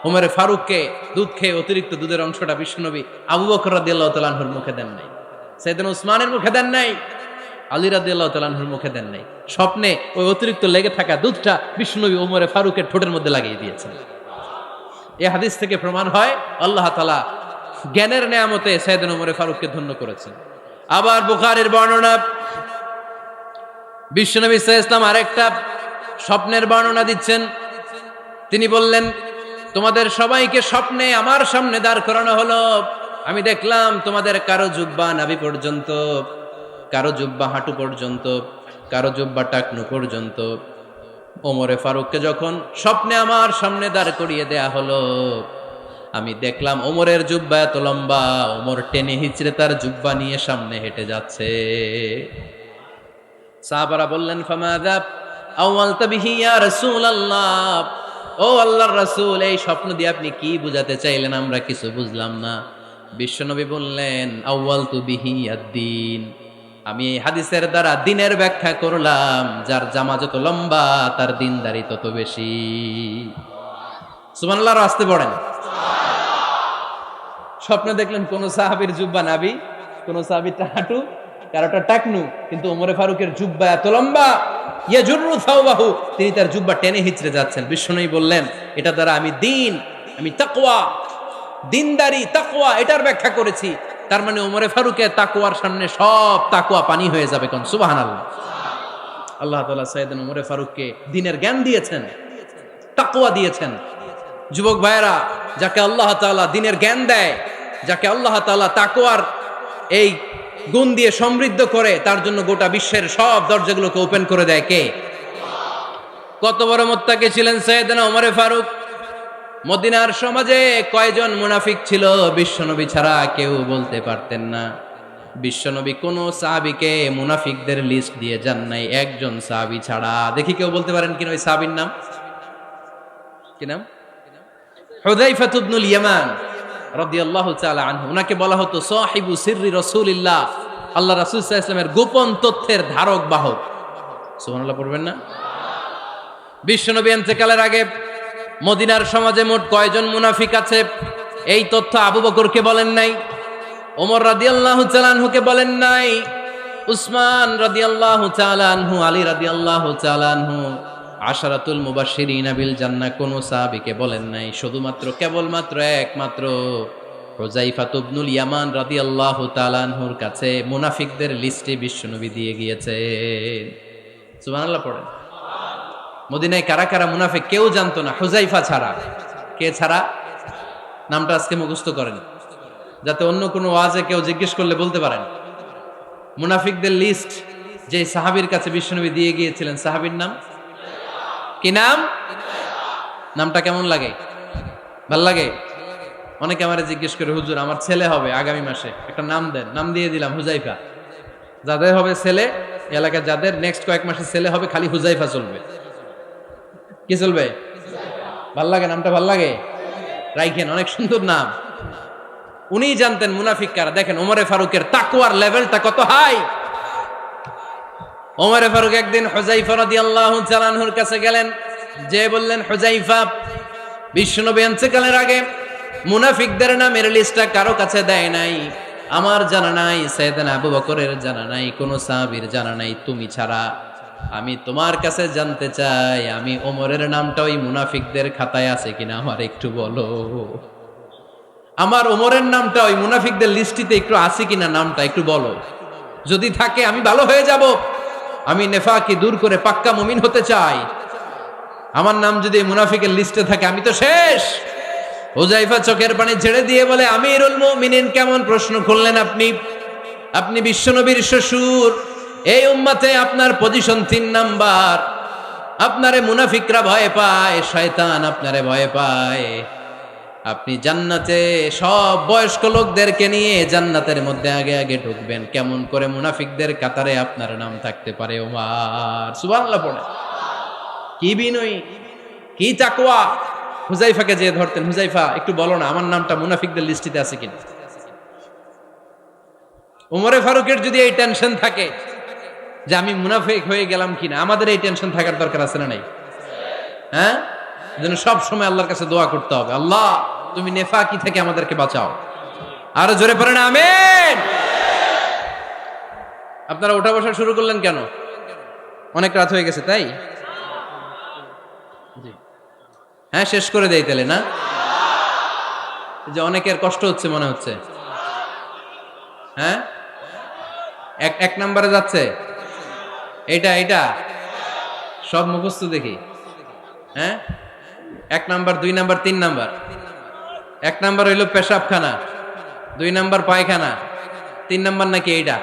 ওমরে ফারুককে দুধ খেয়ে অতিরিক্ত দুধের অংশটা বিশ্বনবী আবু বকর রাদিয়াল্লাহু তাআলা আনহুর মুখে দেন নাই, সাইয়েদনা উসমানের মুখে দেন নাই, আলী রাদিয়াল্লাহু তাআলা আনহুর মুখে দেন নাই। স্বপ্নে ওই অতিরিক্ত লেগে থাকা দুধটা বিশ্বনবী ওমরে ফারুকের ঠোঁটের মধ্যে লাগিয়ে দিয়েছেন। এই হাদিস থেকে প্রমাণ হয় আল্লাহ তাআলা জ্ঞানের নেয়ামতে সাইয়েদনা ওমরে ফারুককে ধন্য করেছেন। আবার বুখারীর বর্ণনা, বিশ্বনবী সাল্লাল্লাহু আলাইহি ওয়াসাল্লাম আরেকটা স্বপ্নের বর্ণনা দিচ্ছেন। তিনি বললেন, তোমাদের সবাইকে স্বপ্নে আমার সামনে দাঁড় করানো হলো। আমি দেখলাম তোমাদের কারো জুব্বা নাভি পর্যন্ত, কারো জুব্বা হাঁটু পর্যন্ত, কারো জুব্বা টাকনু পর্যন্ত। ওমরে ফারুককে যখন স্বপ্নে আমার সামনে দাঁড় করিয়ে দেয়া হলো, আমি দেখলাম ওমরের জুব্বা এত লম্বা, ওমর টেনে হিচড়ে তার জুব্বা নিয়ে সামনে হেঁটে যাচ্ছে। সাহাবারা বললেন, ফামাযা আওয়ালতা বিহি ইয়া রাসূলুল্লাহ, ও আল্লাহর রাসূল, এই স্বপ্ন দিয়ে আপনি কি বুঝাতে চাইলেন, আমরা কিছু বুঝলাম না। বিশ্বনবী বললেন, আউয়ালতু বিহি আদ-দীন, আমি এই হাদিসের দ্বারা দিনের ব্যাখ্যা করলাম, যার জামা যত লম্বা তার দিনদারি তত বেশি। সুবহানাল্লাহ, আসতে পড়েন। স্বপ্নে দেখলেন কোন সাহাবীর জুব্বা নাভি, কোন সাহাবীর হাঁটু, কারোটা টাকনু, কিন্তু ওমরে ফারুকের জুব্বা এত লম্বা, ইয়াজুরু সাওবাহু, তিনি তার জুব্বা টেনে হিচড়ে যাচ্ছেন। বিশ্বনবী বললেন, এটা দ্বারা আমি দিন, আমি তাকওয়া, দিনদারি, তাকওয়া, এটার ব্যাখ্যা করেছি। তার মানে ওমরে ফারুকের তাকওয়ার সামনে সব তাকওয়া পানি হয়ে যাবে। কোন সুবহানাল্লাহ। আল্লাহ তাআলা সাইয়েদনা ওমরে ফারুককে দ্বীনের জ্ঞান দিয়েছেন, তাকওয়া দিয়েছেন। যুবক ভাইয়েরা, যাকে আল্লাহ তাআলা দ্বীনের জ্ঞান দেয়, যাকে আল্লাহ তাআলা তাকওয়ার এই গুণ দিয়ে সমৃদ্ধ করে, তার জন্য গোটা বিশ্বের সব দরজাগুলোকে ওপেন করে দেয় কে? কত বড় মুত্তাকি ছিলেন সাইয়েদনা ওমরে ফারুক। মদিনার সমাজে কয়জন মুনাফিক ছিল বিশ্বনবী ছাড়া কেউ বলতে পারতেন না। বিশ্বনবী কোন সাহাবীকে মুনাফিকদের লিস্ট দিয়ে যান নাই, একজন সাহাবী ছাড়া। দেখি কেউ বলতে পারেন কিনা ওই সাহাবীর নাম? কি নাম? হুযায়ফা ইবনুল ইয়ামান রাদিয়াল্লাহু তাআলা আনহু। উনাকে বলা হতো সাহিবু সিররি রাসূলিল্লাহ, আল্লাহ রাসূল সাল্লাল্লাহু আলাইহি ওয়াসাল্লামের গোপন তথ্যের ধারক বাহক। সুবহানাল্লাহ পড়বেন না? বিশ্বনবী ইন্তেকালের আগে মদিনার সমাজে মোট কয়জন মুনাফিক আছে, এই তথ্য আবু বকরকে বলেন নাই, ওমর রাদিয়াল্লাহু তাআলা আনহুকে বলেন নাই, উসমান রাদিয়াল্লাহু তাআলা আনহু, আলী রাদিয়াল্লাহু তাআলা আনহু, আশারাতুল মুবাশশিরিন বিল জান্নাহ কোন সাহাবীকে বলেন নাই। শুধুমাত্র কেবলমাত্র একমাত্র হুযায়ফা ইবনুল ইয়ামান রাদিয়াল্লাহু তাআলা আনহুর কাছে মুনাফিকদের লিস্টে বিশ্বনবী দিয়ে গিয়েছেন। সুবহানাল্লাহ পড়েন। মদিনায় কারা কারা মুনাফিক কেউ জানতো না, হুযায়ফা ছাড়া। কে ছাড়া? নামটা আজকে মুখস্থ করেন, যাতে অন্য কোনো ওয়াজে কেউ জিজ্ঞেস করলে বলতে পারেন। মুনাফিকদের লিস্ট যে সাহাবীর কাছে বিশ্বনবী দিয়ে গিয়েছিলেন, সাহাবীর নাম কি? নাম? নামটা কেমন লাগে? ভাল লাগে? অনেকে আমারে জিজ্ঞেস করে, হুজুর আমার ছেলে হবে আগামী মাসে, একটা নাম দেন। নাম দিয়ে দিলাম হুযায়ফা। যাদের হবে ছেলে, এলাকার যাদের নেক্সট কয়েক মাসে ছেলে হবে, খালি হুযায়ফা চলবে। কি চলবে? ভাল লাগে নামটা? ভাল লাগে, রাইখেন, অনেক সুন্দর নাম। উনি জানতেন মুনাফিক কারা। দেখেন ওমরে ফারুকের তাকওয়ার লেভেলটা কত হাই। ওমরে ফারুক একদিন হুযায়ফা রাদিয়াল্লাহু তাআলা আনহুর কাছে গেলেন, যে বললেন, হুযায়ফা, বিশ্বনবী ইন্তেকালের আগে মুনাফিকদের নামের লিস্টটা কারো কাছে দেয় নাই, আমার জানা নাই, সাইয়েদনা আবু বকরের জানা নাই, কোন সাহাবীর জানা নাই, তুমি ছাড়া। আমি তোমার কাছে জানতে চাই, আমি ওমরের নামটা ওই মুনাফিকদের খাতায় আছে কিনা আমার একটু বলো। আমার ওমরের নামটা ওই মুনাফিকদের লিস্টিতে একটু আছে কিনা, নামটা একটু বলো। যদি থাকে আমি ভালো হয়ে যাব, আমি নেফাকি দূর করে পাক্কা মুমিন হতে চাই। আমার নাম যদি মুনাফিকের লিস্টে থাকে আমি তো শেষ। হুযায়ফা চোখের পানি ছেড়ে দিয়ে বলে, আমিরুল মুমিনিন, কেমন প্রশ্ন করলেন আপনি? আপনি বিশ্বনবীর শ্বশুর, এই উম্মতে আপনার পজিশন 3 নাম্বার। আপনারে মুনাফিকরা ভয় পায়, শয়তান আপনারে ভয় পায়। আপনি জান্নাতে সব বয়স্ক লোকদেরকে নিয়ে জান্নাতের মধ্যে আগে আগে ঢুকবেন, কেমন করে মুনাফিকদের কাতারে আপনার নাম থাকতে পারে ওমর? সুবহানাল্লাহ পড়ে। কি বিনয়ী, কি তাকওয়া। হুযায়ফাকে যে ধরতেন, হুযায়ফা একটু বলো না আমার নামটা মুনাফিকদের লিস্টিতে আছে কিনা। ওমরে ফারুকের যদি এই টেনশন থাকে যে আমি মুনাফিক হয়ে গেলাম কিনা, আমাদের এই টেনশন থাকার দরকার আছে না নাই? হ্যাঁ, যেন সব সময় আল্লাহর কাছে দোয়া করতে হবে, আল্লাহ তুমি নেফাকি থেকে আমাদেরকে বাঁচাও। আরো জোরে পড়েন আমিন। আপনারা ওঠা বসা শুরু করলেন কেন? অনেক রাত হয়ে গেছে তাই? হ্যাঁ, শেষ করে দেই তাহলে না? যে অনেকের কষ্ট হচ্ছে মনে হচ্ছে। হ্যাঁ, এক নম্বরে যাচ্ছে এটা সব মুখস্থ দেখি। হ্যাঁ, 1 নাম্বার, 2 নাম্বার, 3 নাম্বার। 1 নাম্বার হইল পেশাবখানা, 2 নাম্বার পায়খানা, 3 নাম্বার নাকি এইটা।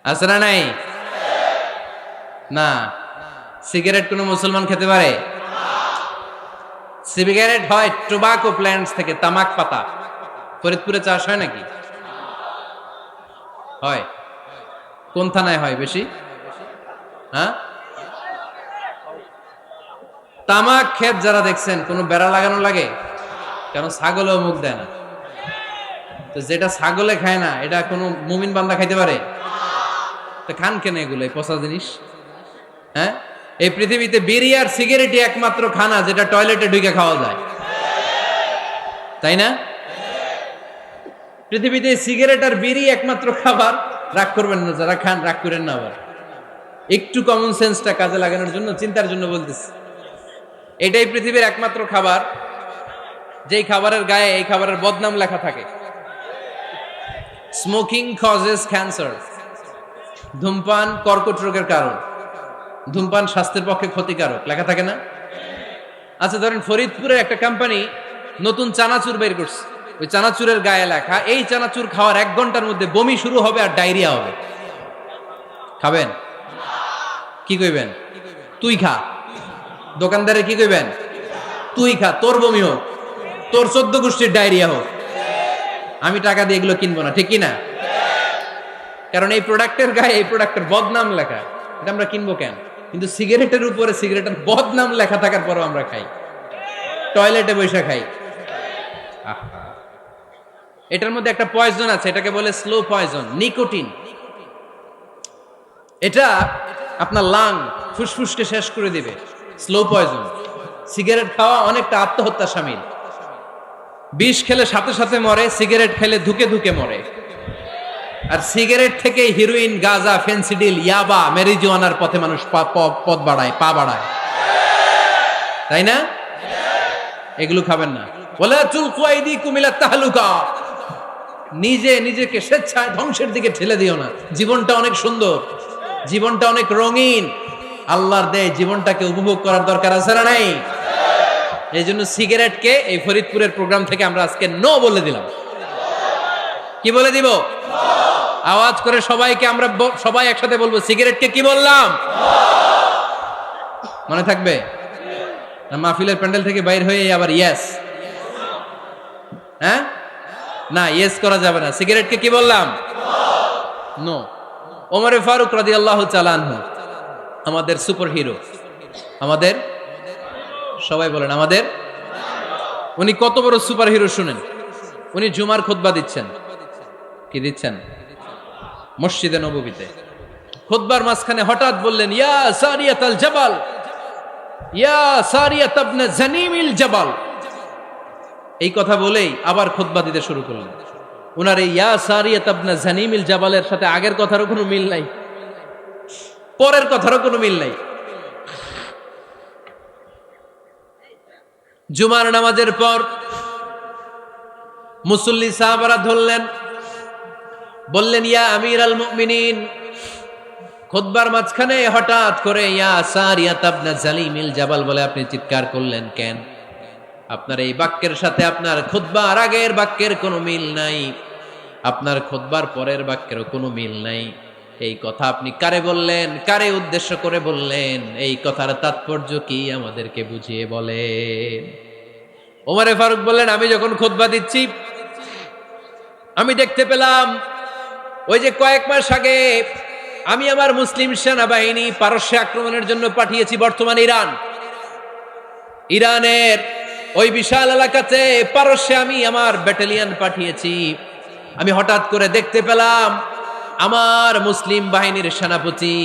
আছে না নাই? না। সিগারেট কোন মুসলমান খেতে পারে? সিগারেট হয় টোবাকো প্ল্যান্টস থেকে, তামাক পাতা। ফরিদপুরে চাষ হয় নাকি? হয়। কোন থানায় হয় বেশি? হ্যাঁ, তামাক ক্ষেত যারা দেখছেন, কোন বেড়া লাগানো লাগে? কারণ ছাগলেও মুখ দেয় না। তো যেটা ছাগলে খায় না, এটা কোনো মুমিন বান্দা খাইতে পারে? তো খান কেন এগুলো, এই পচা জিনিস? হ্যাঁ, এই পৃথিবীতে বিড়ি আর সিগারেটই একমাত্র খানা যেটা টয়লেটে ঢুকে খাওয়া যায়, তাই না? পৃথিবীতে সিগারেট আর বিড়ি একমাত্র খাবার। রাগ করবেন না যারা খান, রাগ করেন না। আবার একটু কমন সেন্সটা কাজে লাগানোর জন্য, চিন্তার জন্য বলতেছি। এটাই পৃথিবীর একমাত্র খাবার যেই খাবারের গায়ে এই খাবারের বদনাম লেখা থাকে, স্মোকিং কজেস ক্যান্সার। ধূমপান কর্কট রোগের কারণ, ধূমপান স্বাস্থ্যের পক্ষে ক্ষতিকারক, লেখা থাকে না? আচ্ছা, ধরেন ফরিদপুরের একটা কোম্পানি নতুন চানাচুর বের করছে, ওই চানাচুরের গায়ে লেখা, এই চানাচুর খাওয়ার 1 ঘন্টার মধ্যে বমি শুরু হবে আর ডায়রিয়া হবে। খাবেন? কি কইবেন? তুই খা। দোকানদারে কি কইবেন? তুই খা, তোর বমি হোক, তোর 14 গোষ্ঠীর ডায়রিয়া হোক, আমি টাকা দিয়ে এগুলো কিনবো না, ঠিক কি না? কারণ এই প্রোডাক্টের গায়ে এই প্রোডাক্টের বদনাম লেখা, এটা আমরা কিনবো কেন? কিন্তু সিগারেটের উপরে সিগারেটের বদনাম লেখা থাকার পরও আমরা খাই, টয়লেটে বসে খাই। এটার মধ্যে একটা পয়জন আছে, এটাকে বলে স্লো পয়জন, নিকোটিন। এটা আপনার লাং, ফুসফুসকে শেষ করে দিবে। Slow poison. সিগারেট খাওয়া অনেকটা আত্মহত্যা শামিল। বিষ খেলে সাথে সাথে মরে, সিগারেট খেলে ধুকে ধুকে মরে। আর সিগারেট থেকে হিরোইন, গাঁজা, ফেন্সিডিল, ইয়াবা, মেরিজুয়ানার পথে মানুষ পথ বাড়ায়, পা বাড়ায়, তাই না? এগুলো খাবেন না। ওয়ালা তুলকু আইদিকুম ইলা তাহলুকা। নিজেকে স্বেচ্ছায় ধ্বংসের দিকে ঠেলে দিও না। জীবনটা অনেক সুন্দর, জীবনটা অনেক রঙিন, আল্লাহর দেয় জীবনটাকে উপভোগ করার দরকার আছে না নাই? এই জন্য সিগারেটকে এই ফরিদপুরের প্রোগ্রাম থেকে আমরা আজকে নো বলে দিলাম। কি বলে দিব? আওয়াজ করে সবাইকে, আমরা সবাই একসাথে বলবো, সিগারেটকে কি বললাম? মনে থাকবে না? মাহফিলের প্যান্ডেল থেকে বাইর হয়ে আবার ইয়েস, হ্যাঁ, না ইয়েস করা যাবে না। সিগারেটকে কি বললাম? নো। ওমরে ফারুক রাদিয়াল্লাহু তাআলা আনহু আমাদের সুপার হিরো, আমাদের সবাই বলেন আমাদের, উনি কত বড় সুপার হিরো শুনেন। উনি জুমার খুতবা দিচ্ছেন, কি দিচ্ছেন? মসজিদে নববীতে খুতবার মাঝখানে হঠাৎ বললেন, ইয়া সারিয়াতাল জাবাল, ইয়া সারিয়াত ইবনে জানিমিল জাবাল। এই কথা বলেই আবার খুতবা দিতে শুরু করলেন। উনার এই ইয়া সারিয়াত ইবনে জানিমিল জাবালের সাথে আগের কথারও কোনো মিল নাই, পরের কথারও কোনো মিল নাই। জুমার নামাজের পর মুসল্লি সাহাবারা ধরলেন, বললেন, ইয়া আমিরাল মুমিনিন। খুতবার মাঝখানে হঠাৎ করে ইয়া সারিয়াত ইবনে জালিমিল জাবাল বলে আপনি চিৎকার করলেন কেন? আপনার এই বাক্যের সাথে আপনার খুতবার আগের বাক্যের কোনো মিল নাই, আপনার খুতবার পরের বাক্যেরও কোনো মিল নাই। এই কথা আপনি কারে বললেন, কারে উদ্দেশ্য করে বললেন? এই কথার তাৎপর্য কি আমাদেরকে বুঝিয়ে বলেন। ওমরে ফারুক বললেন, আমি যখন খুতবা দিচ্ছি আমি দেখতে পেলাম ওই যে কয়েক মাস আগে আমি আমার মুসলিম সেনাবাহিনী পারস্যে আক্রমণের জন্য পাঠিয়েছি, বর্তমান ইরানের ওই বিশাল এলাকাতে পারস্যে আমি আমার ব্যাটালিয়ন পাঠিয়েছি। আমি হঠাৎ করে দেখতে পেলাম আমার মুসলিম বাহিনীর সেনাপতি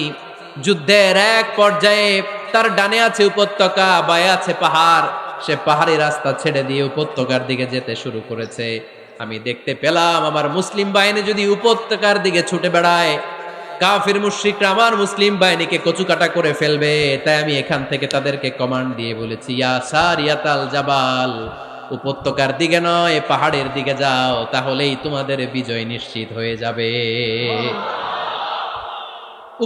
যুদ্ধের এক পর্যায়ে তার ডানে আছে উপত্যকা, বায়ে আছে পাহাড়, সে পাহাড়ি রাস্তা ছেড়ে দিয়ে উপত্যকার দিকে যেতে শুরু করেছে। আমি দেখতে পেলাম আমার মুসলিম বাহিনী যদি উপত্যকার দিকে ছুটে বেড়ায়, কাফির মুশরিকরা আমার মুসলিম বাহিনীকে কচুকাটা করে ফেলবে। তাই আমি এখান থেকে তাদেরকে কমান্ড দিয়ে বলেছি, ইয়া সারিয়াতাল জাবাল, উপত্যকার দিকে নয় পাহাড়ের দিকে যাও, তাহলেই তোমাদের বিজয় নিশ্চিত হয়ে যাবে।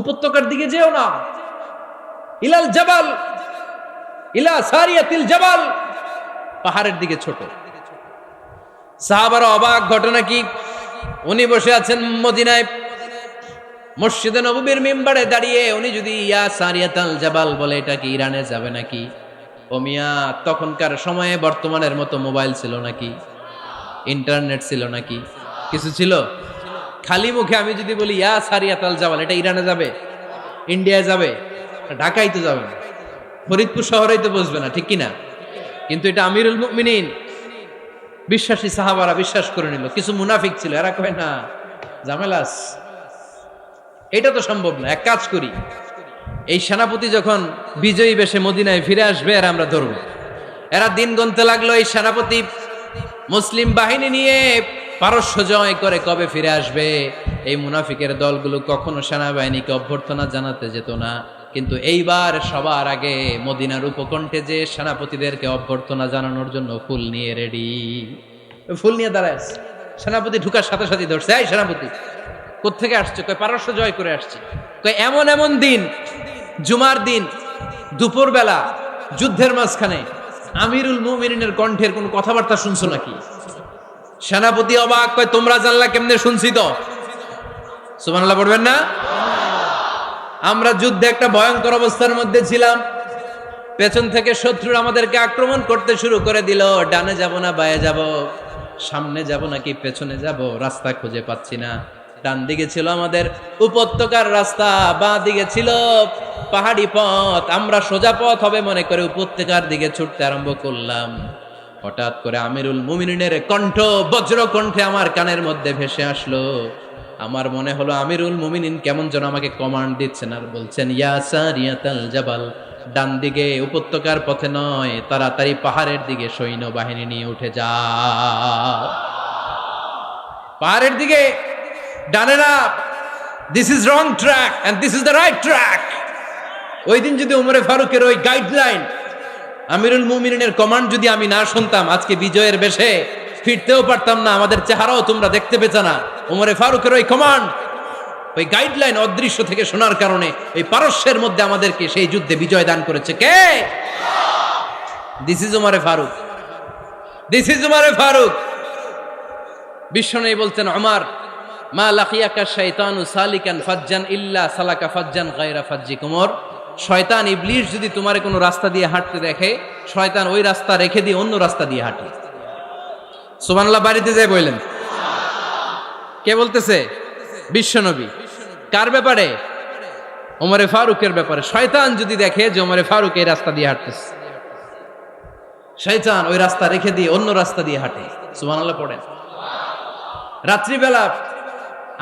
উপত্যকার দিকে যেও না, ইলাল জাবাল, ইলা সারিয়াতিল জাবাল, পাহাড়ের দিকে ছোট। সাহাবারা অবাক, ঘটনা কি? উনি বসে আছেন মদিনায় মসজিদে নববীর মিম্বারে দাঁড়িয়ে, উনি যদি ইয়া সারিয়াতাল জাবাল বলে, এটা কি ইরানে যাবে নাকি? ও মিয়া, তখনকার সময়ে বর্তমানের মতো মোবাইল ছিল নাকি? ইন্টারনেট ছিল নাকি? কিছু ছিল? খালি মুখে আমি যদি বলি ইয়া সারিয়াতাল জাবাল, এটা ইরানে যাবে, ইন্ডিয়ায় যাবে, ঢাকায় তো যাবে না, ফরিদপুর শহরেই তো বসবে না, ঠিক কিনা? কিন্তু এটা আমিরুল মুমিনিন বিশ্বাসী সাহাবারা বিশ্বাস করে নিল। কিছু মুনাফিক ছিল, এরা কয় না ঝামেলাস, এটা তো সম্ভব না। এক কাজ করি, এই সেনাপতি যখন বিজয়ী বেশে মদিনায় ফিরে আসবে আর আমরা ধরব। এরা দিন গুনতে লাগলো, এই সেনাপতি মুসলিম বাহিনী নিয়ে পারস্য জয় করে কবে ফিরে আসবে। এই মুনাফিকের দলগুলো কখনো সেনাবাহিনীকে অভ্যর্থনা জানাতে যেত না, কিন্তু এইবার সবার আগে মদিনার উপকণ্ঠে যে সেনাপতিদেরকে অভ্যর্থনা জানানোর জন্য ফুল নিয়ে রেডি। ফুল নিয়ে দাঁড়ায় সেনাপতি ঢুকার সাথে সাথে ধরছে, এই সেনাপতি কোত্থেকে আসছে? কয় পারস্য জয় করে আসছে। কয় এমন এমন দিন, জুমার দিন দুপুর বেলা যুদ্ধের মাঝখানে আমিরুল মুমিনিনের কণ্ঠের কোন কথাবার্তা শুনছো নাকি? সেনাপতি অবাক, কয় তোমরা জানলা কেমনে? শুনছি তো। সুবহানাল্লাহ পড়বেন না? আমরা যুদ্ধে একটা ভয়ঙ্কর অবস্থার মধ্যে ছিলাম, পেছন থেকে শত্রুরা আমাদেরকে আক্রমণ করতে শুরু করে দিল। ডানে যাব না বায়ে যাব, সামনে যাব নাকি পেছনে যাব, রাস্তা খুঁজে পাচ্ছি না। ডান দিকে ছিল আমাদের উপত্যকার রাস্তা, বাঁ দিকে ছিল পাহাড়ি পথ। আমরা সোজা পথ হবে মনে করে উপত্যকার দিকে ছুটতে আরম্ভ করলাম। হঠাৎ করে আমিরুল মুমিনিনের কণ্ঠ বজ্র কণ্ঠে আমার কানের মধ্যে ভেসে আসলো। আমার মনে হলো আমিরুল মুমিনিন কেমন যেন আমাকে কমান্ড দিচ্ছেন আর বলছেন, ইয়া সারিয়াতাল জাবাল, ডান দিকে উপত্যকার পথে নয়, তাড়াতাড়ি পাহাড়ের দিকে সৈন্য বাহিনী নিয়ে উঠে যাও। পাহাড়ের দিকে, ডানে না, this is wrong track and this is the right track. ওই দিন যদি ওমরে ফারুকের ওই গাইডলাইন, আমিরুল মুমিনিনের কমান্ড যদি আমি না শুনতাম, আজকে বিজয়ের বেশে ফিরতেও পারতাম না, আমাদের চেহারাও তোমরা দেখতে পেত না। ওমরে ফারুকের ওই কমান্ড, ওই গাইডলাইন অদৃশ্য থেকে শোনার কারণে ওই পারস্যের মধ্যে আমাদেরকে সেই যুদ্ধে বিজয় দান করেছে কে? দিস ইজ ওমরে ফারুক, দিস ইজ ওমরে ফারুক। বিশ্বনবী বলতেন, ওমর, মা লাকিয়াকা শাইতানু সালিকান ফাজ্জান ইল্লা সালাকা ফাজ্জান গায়রা ফাজ্জিক। ওমর, শয়তান ইবলিস যদি তোমার কোনো রাস্তা দিয়ে হাঁটতে দেখে, শয়তান ওই রাস্তা রেখে দিয়ে অন্য রাস্তা দিয়ে হাঁটে। সুবহানাল্লাহ বাড়িতে যায় বললেন। কে বলতেছে? বিশ্বনবী। কার ব্যাপারে? ওমরে ফারুকের ব্যাপারে। শয়তান যদি দেখে যে ওমরে ফারুক এই রাস্তা দিয়ে হাঁটতেছে, শয়তান ওই রাস্তা রেখে দিয়ে অন্য রাস্তা দিয়ে হাঁটে। সুবহানাল্লাহ পড়েন। রাত্রিবেলা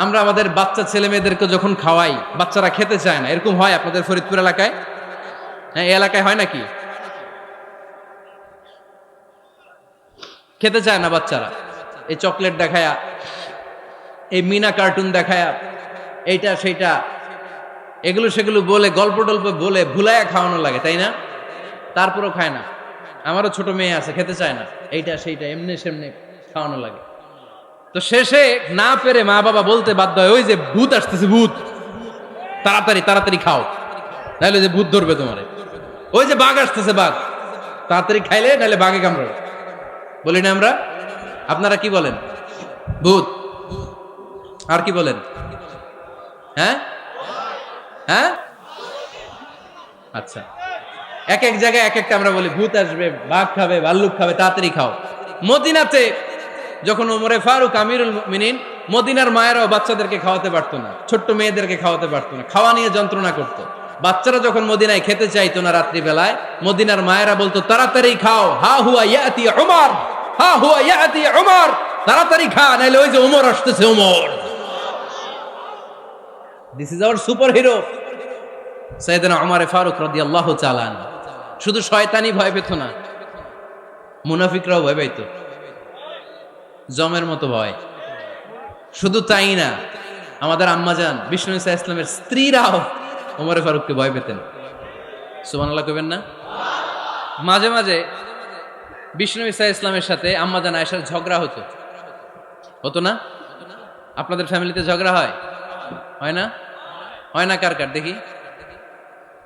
আমরা আমাদের বাচ্চা ছেলে মেয়েদেরকে যখন খাওয়াই, বাচ্চারা খেতে চায় না, এরকম হয় আপনাদের ফরিদপুর এলাকায়? হ্যাঁ, এই এলাকায় হয় নাকি? খেতে চায় না বাচ্চারা, এই চকলেট দেখায়া, এই মিনা কার্টুন দেখায়া, এইটা সেইটা এগুলো সেগুলো বলে, গল্প টল্প বলে ভুলাইয়া খাওয়ানো লাগে, তাই না? তারপরও খায় না। আমারও ছোট মেয়ে আছে, খেতে চায় না, এইটা সেইটা এমনি সেমনি খাওয়ানো লাগে। তো শেষে না পেরে মা বাবা বলতে বাধ্য হয়, ওই যে ভূত আসতেছে, ভূত, তাড়াতাড়ি তাড়াতাড়ি খাও, নাহলে যে ভূত ধরবে তোমারে। ওই যে বাঘ আসতেছে, বাঘ, তাড়াতাড়ি খাইলে নাহলে বাঘে কামড়াবে। বলি না আমরা? আপনারা কি বলেন? ভূত। আর কি বলেন? হ্যাঁ হ্যাঁ, আচ্ছা, এক এক জায়গায় এক একটা আমরা বলি, ভূত আসবে, বাঘ খাবে, ভাল্লুক খাবে, তাড়াতাড়ি খাও। মদিনাতে যখন ওমরে ফারুক আমিরুল মুমিনিন, মদিনার মায়েরাও বাচ্চাদেরকে খাওয়াতে পারতো না, ছোট্ট মেয়েদেরকে খাওয়াতে পারতো না, খাওয়া নিয়ে যন্ত্রণা করতো। বাচ্চারা যখন মদিনায় খেতে চাইতো না রাত্রিবেলায়, মদিনার মায়েরা বলতো তাড়াতাড়ি খাও, হা হুয়া ইয়াতি উমর, হা হুয়া ইয়াতি উমর, তাড়াতাড়ি খা, নাইলে ওই যে ওমর আসতেছে, Omar. This is our superhero সাইয়েদনা ওমর ফারুক রাদিয়াল্লাহু তাআলা। শুধু শয়তানি ভয় পেত না, মুনাফিকরাও ভয় পাইতো, জমের মতো ভয়। শুধু তাই না, আমাদের আম্মাজান বিষ্ণু ইসা ইসলামের স্ত্রীরাও ওমর ফারুককে ভয় পেতেন। সুবহানাল্লাহ কইবেন না? মাঝে মাঝে বিষ্ণু ইসা ইসলামের সাথে আম্মাজান আয়েশার ঝগড়া হতো, হতো না? আপনাদের ফ্যামিলিতে ঝগড়া হয়? হয় না? হয় না? কার কার দেখি?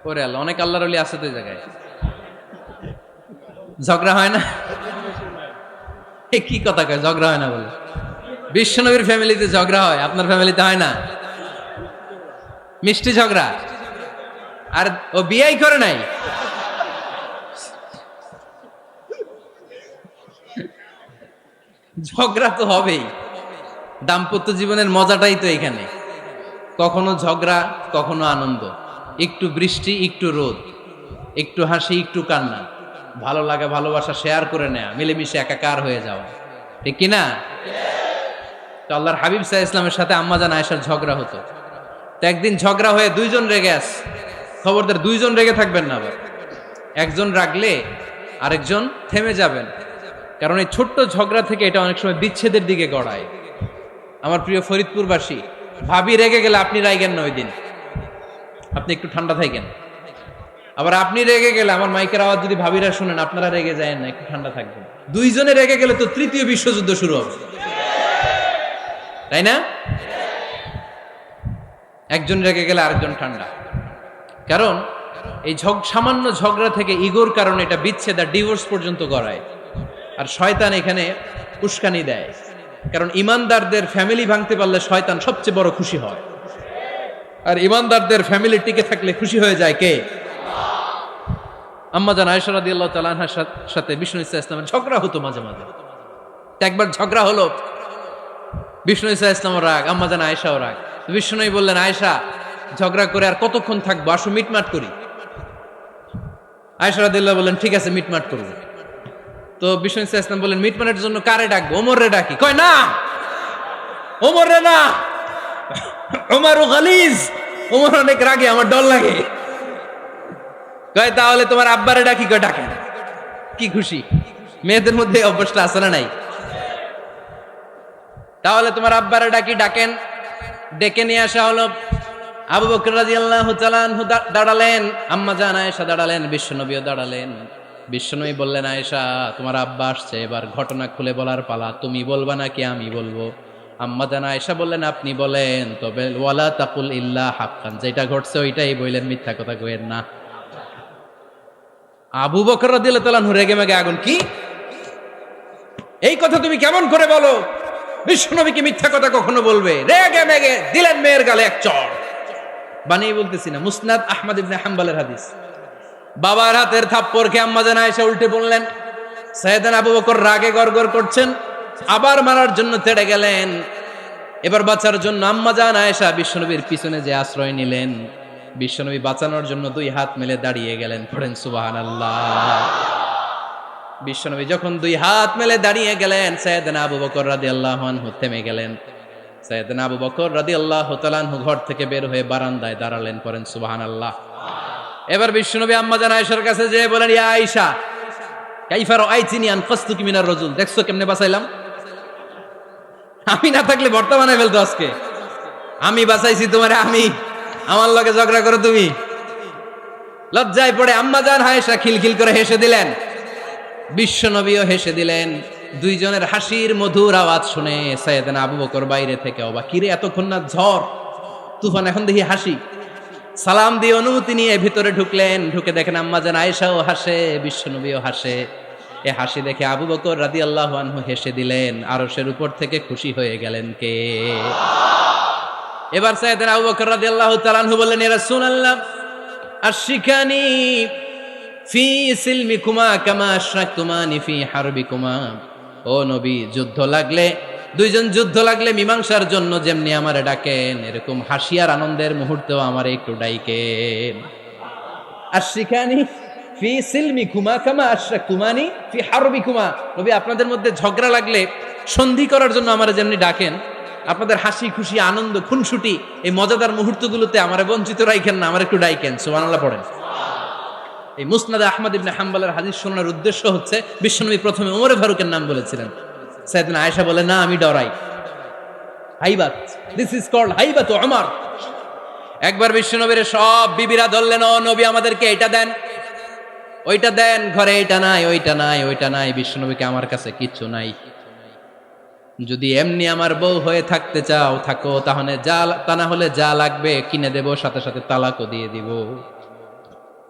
ওরে আল্লাহ, অনেক আল্লাহর ওলি আছে তো এই জায়গায়। ঝগড়া হয় না? কি কথা কয়, ঝগড়া হয় না বলে? বিশ্বনবীর ফ্যামিলিতে ঝগড়া হয়, আপনার ফ্যামিলিতে হয় না? মিষ্টি ঝগড়া। আর ও বিয়েই করে নাই। ঝগড়া তো হবেই, দাম্পত্য জীবনের মজাটাই তো এখানে। কখনো ঝগড়া, কখনো আনন্দ, একটু বৃষ্টি, একটু রোদ, একটু হাসি, একটু কান্না, ভালো লাগা ভালোবাসা শেয়ার করে নেয়া, মিলেমিশে একাকার হয়ে যাওয়া, ঠিক কিনা? তো আল্লাহর হাবিব সাল্লাল্লাহু আলাইহি ইসলামের সাথে আম্মাজান আয়েশার ঝগড়া হতো। তো একদিন ঝগড়া হয়ে দুইজন রেগে আছে। খবরদার, দুইজন রেগে থাকবেন না আবার। একজন রাগলে আরেকজন থেমে যাবেন, কারণ এই ছোট্ট ঝগড়া থেকে এটা অনেক সময় বিচ্ছেদের দিকে গড়ায়। আমার প্রিয় ফরিদপুরবাসী, ভাবি রেগে গেলে আপনি রাইগেন না, ওই দিন আপনি একটু ঠান্ডা থাকেন। আবার আপনি রেগে গেলে, আমার মাইকের আওয়াজ যদি ভাবিরা শুনেন, আপনারা রেগে যায় না, একটু ঠান্ডা থাকবেন। দুইজনে রেগে গেলে তো তৃতীয় বিশ্বযুদ্ধ শুরু হবে, তাই না? একজন রেগে গেলে আরেকজন ঠান্ডা। কারণ এই সামান্য ঝগড়া থেকে ইগোর কারণে এটা বিচ্ছেদ আর ডিভোর্স পর্যন্ত গড়ায়। আর শয়তান এখানে উস্কানি দেয়, কারণ ইমানদারদের ফ্যামিলি ভাঙতে পারলে শয়তান সবচেয়ে বড় খুশি হয়। আর ইমানদারদের ফ্যামিলি টিকে থাকলে খুশি হয়ে যায় কে? আম্মাজান আয়েশা রাদিয়াল্লাহু তাআলা আনহার সাথে বিষ্ণু ইসা ইসলামের ঝগড়া হতো মাঝে মাঝে। একবার ঝগড়া হলো, বিষ্ণু ইসা ইসলামও রাগ, আম্মাজান আয়েশাও রাগ। বিষ্ণুই বললেন, আয়েশা, ঝগড়া করে আর কতক্ষণ থাকবো, আসো মিটমাট করি। আয়েশা রাদিয়াল্লাহু বললেন, ঠিক আছে, মিটমাট করব। তো বিষ্ণু ইসা ইসলাম বললেন, মিটমাটের জন্য কারে ডাকবো? ওমর রে ডাকি। কয় না, ওমর রে না, ওমর গালিজ, ওমর অনেক রাগে, আমার ডর লাগে। কয় তাহলে তোমার আব্বারে ডাকি। কয় ডাকেন। কি খুশি! মেয়েদের মধ্যে অভ্যাসটা আছে না নাই? তাহলে তোমার আব্বারে ডাকি, ডাকেন। ডেকে নিয়ে আসা হলো। আবু বকর রাদিয়াল্লাহু তাআলা আনহু দাঁড়ালেন, আম্মাজান আয়েশা দাঁড়ালেন, বিশ্বনবীও দাঁড়ালেন। বিশ্বনবী বললেন, আয়েশা, তোমার আব্বা আসছে, এবার ঘটনা খুলে বলার পালা। তুমি বলবা নাকি আমি বলবো? আম্মাজান আয়েশা বললেন, আপনি বলেন, তবে ওয়ালা তাকুল ইল্লা হাক্কান, যেটা ঘটছে ওইটাই বললেন, মিথ্যা কথা কইেন না। আবু বকর রাদিয়াল্লাহু তাআলা রেগে মেগে আগুন। কি এই কথা তুমি কেমন করে বলো? বিশ্বনবীকে মিথ্যা কথা কখনো বলবে? রেগে মেগে দিলেন মেয়ের গালে এক চড়। বানিয়ে বলতেছি না, মুসনাদ আহমদ ইবনে হাম্বলের হাদিস। বাবার হাতের থাপ্পড় খেয়ে আম্মাজান আয়েশা উল্টে পড়লেন। সাইয়েদনা আবু বকর রাগে গড়গড় করছেন, আবার মারার জন্য তেড়ে গেলেন। এবার বাঁচার জন্য আম্মা জান আয়েশা বিশ্বনবীর পিছনে যে আশ্রয় নিলেন, বিশ্বনবী বাঁচানোর জন্য দুই হাত মেলে দাঁড়িয়ে গেলেন। পড়েন সুবহানাল্লাহ। বিশ্বনবী যখন দুই হাত মেলে দাঁড়িয়ে গেলেন, সাইয়েদনা আবু বকর রাদিয়াল্লাহু আনহু থেমে গেলেন। সাইয়েদনা আবু বকর রাদিয়াল্লাহু তাআলা আনহু ঘর থেকে বের হয়ে বারান্দায় দাঁড়ালেন। পড়েন সুবহানাল্লাহ। এবার বিশ্বনবী আম্মা জান আয়েশার কাছে যেয়ে বলেন, ইয়া আয়েশা কাইফা রাআইতিনি আনকাসতুকি মিনার রাজুল, দেখছো কেমনে বাঁচাইলাম? আমি না থাকলে ভর্তা বানাই ফেলতো আজকে। আমি বাঁচাইছি তোমারে, আমি আমার লগে ঝগড়া করো তুমি। লজ্জায় পড়ে আম্মা জান আয়েশা খিলখিল করে হেসে দিলেন, বিশ্বনবীও হেসে দিলেন। দুইজনের হাসির মধুর আওয়াজ শুনে সাইয়েদনা আবু বকর বাইরে থেকে অবাক, কিরে এতক্ষণ না ঝড় তুফান, এখন দেখি হাসি। সালাম দিয়ে অনুমতি নিয়ে ভিতরে ঢুকলেন। ঢুকে দেখেন আম্মা জান আয়েশাও হাসে, বিশ্বনবীও হাসে। এ হাসি দেখে আবু বকর রাদিয়াল্লাহু আনহু হেসে দিলেন। আরশের উপর থেকে খুশি হয়ে গেলেন কে? এবার সাইয়েদনা আবু বকর রাদিয়াল্লাহু তাআলা আনহু বললেন, ইয়া রাসূলুল্লাহ আশরিকানি ফি সিলমিকুমা কামা আশরাকতুমানি ফি হারবিকুমা। ও নবী, যুদ্ধ লাগলে, দুইজন যুদ্ধ লাগলে মীমাংসার জন্য যেমনি আমারে ডাকেন, এরকম হাসি আর আনন্দের মুহূর্তেও আমারে একটু ডাইকেন। আশরিকানি ফি সিলমিকুমা কামা আশরাকতুমানি ফি হারবিকুমা। নবী, আপনাদের মধ্যে ঝগড়া লাগলে সন্ধি করার জন্য আমারে যেমনি ডাকেন, আপনাদের হাসি খুশি আনন্দ খুনসুটি এই মজাদার মুহূর্তগুলোতে আমারে বঞ্চিত রাখেন না, আমার একটু ডাইকেন। সুবহানাল্লাহ পড়েন। এই মুসনাদে আহমদ ইবনে হাম্বলের হাদিস শোনার উদ্দেশ্য হচ্ছে, বিশ্বনবী প্রথমে ওমরে ফারুকের নাম বলেছিলেন। সাইয়েদনা আয়েশা বলে, না আমি ডরাই, হাইবাত, দিস ইজ কল্ড হাইবাত ওমর। একবার বিশ্বনবীর সব বিবিরা ধরলেন, ও নবী আমাদেরকে এটা দেন, ওইটা দেন, ঘরে এটা নাই, ওইটা নাই, ওইটা নাই। বিশ্বনবীকে, আমার কাছে কিচ্ছু নাই, যদি এমনি আমার বউ হয়ে থাকতে চাও থাকো, তাহলে তা না হলে যা লাগবে কিনে দেব, সাথে সাথে তালাকও দিয়ে দিব।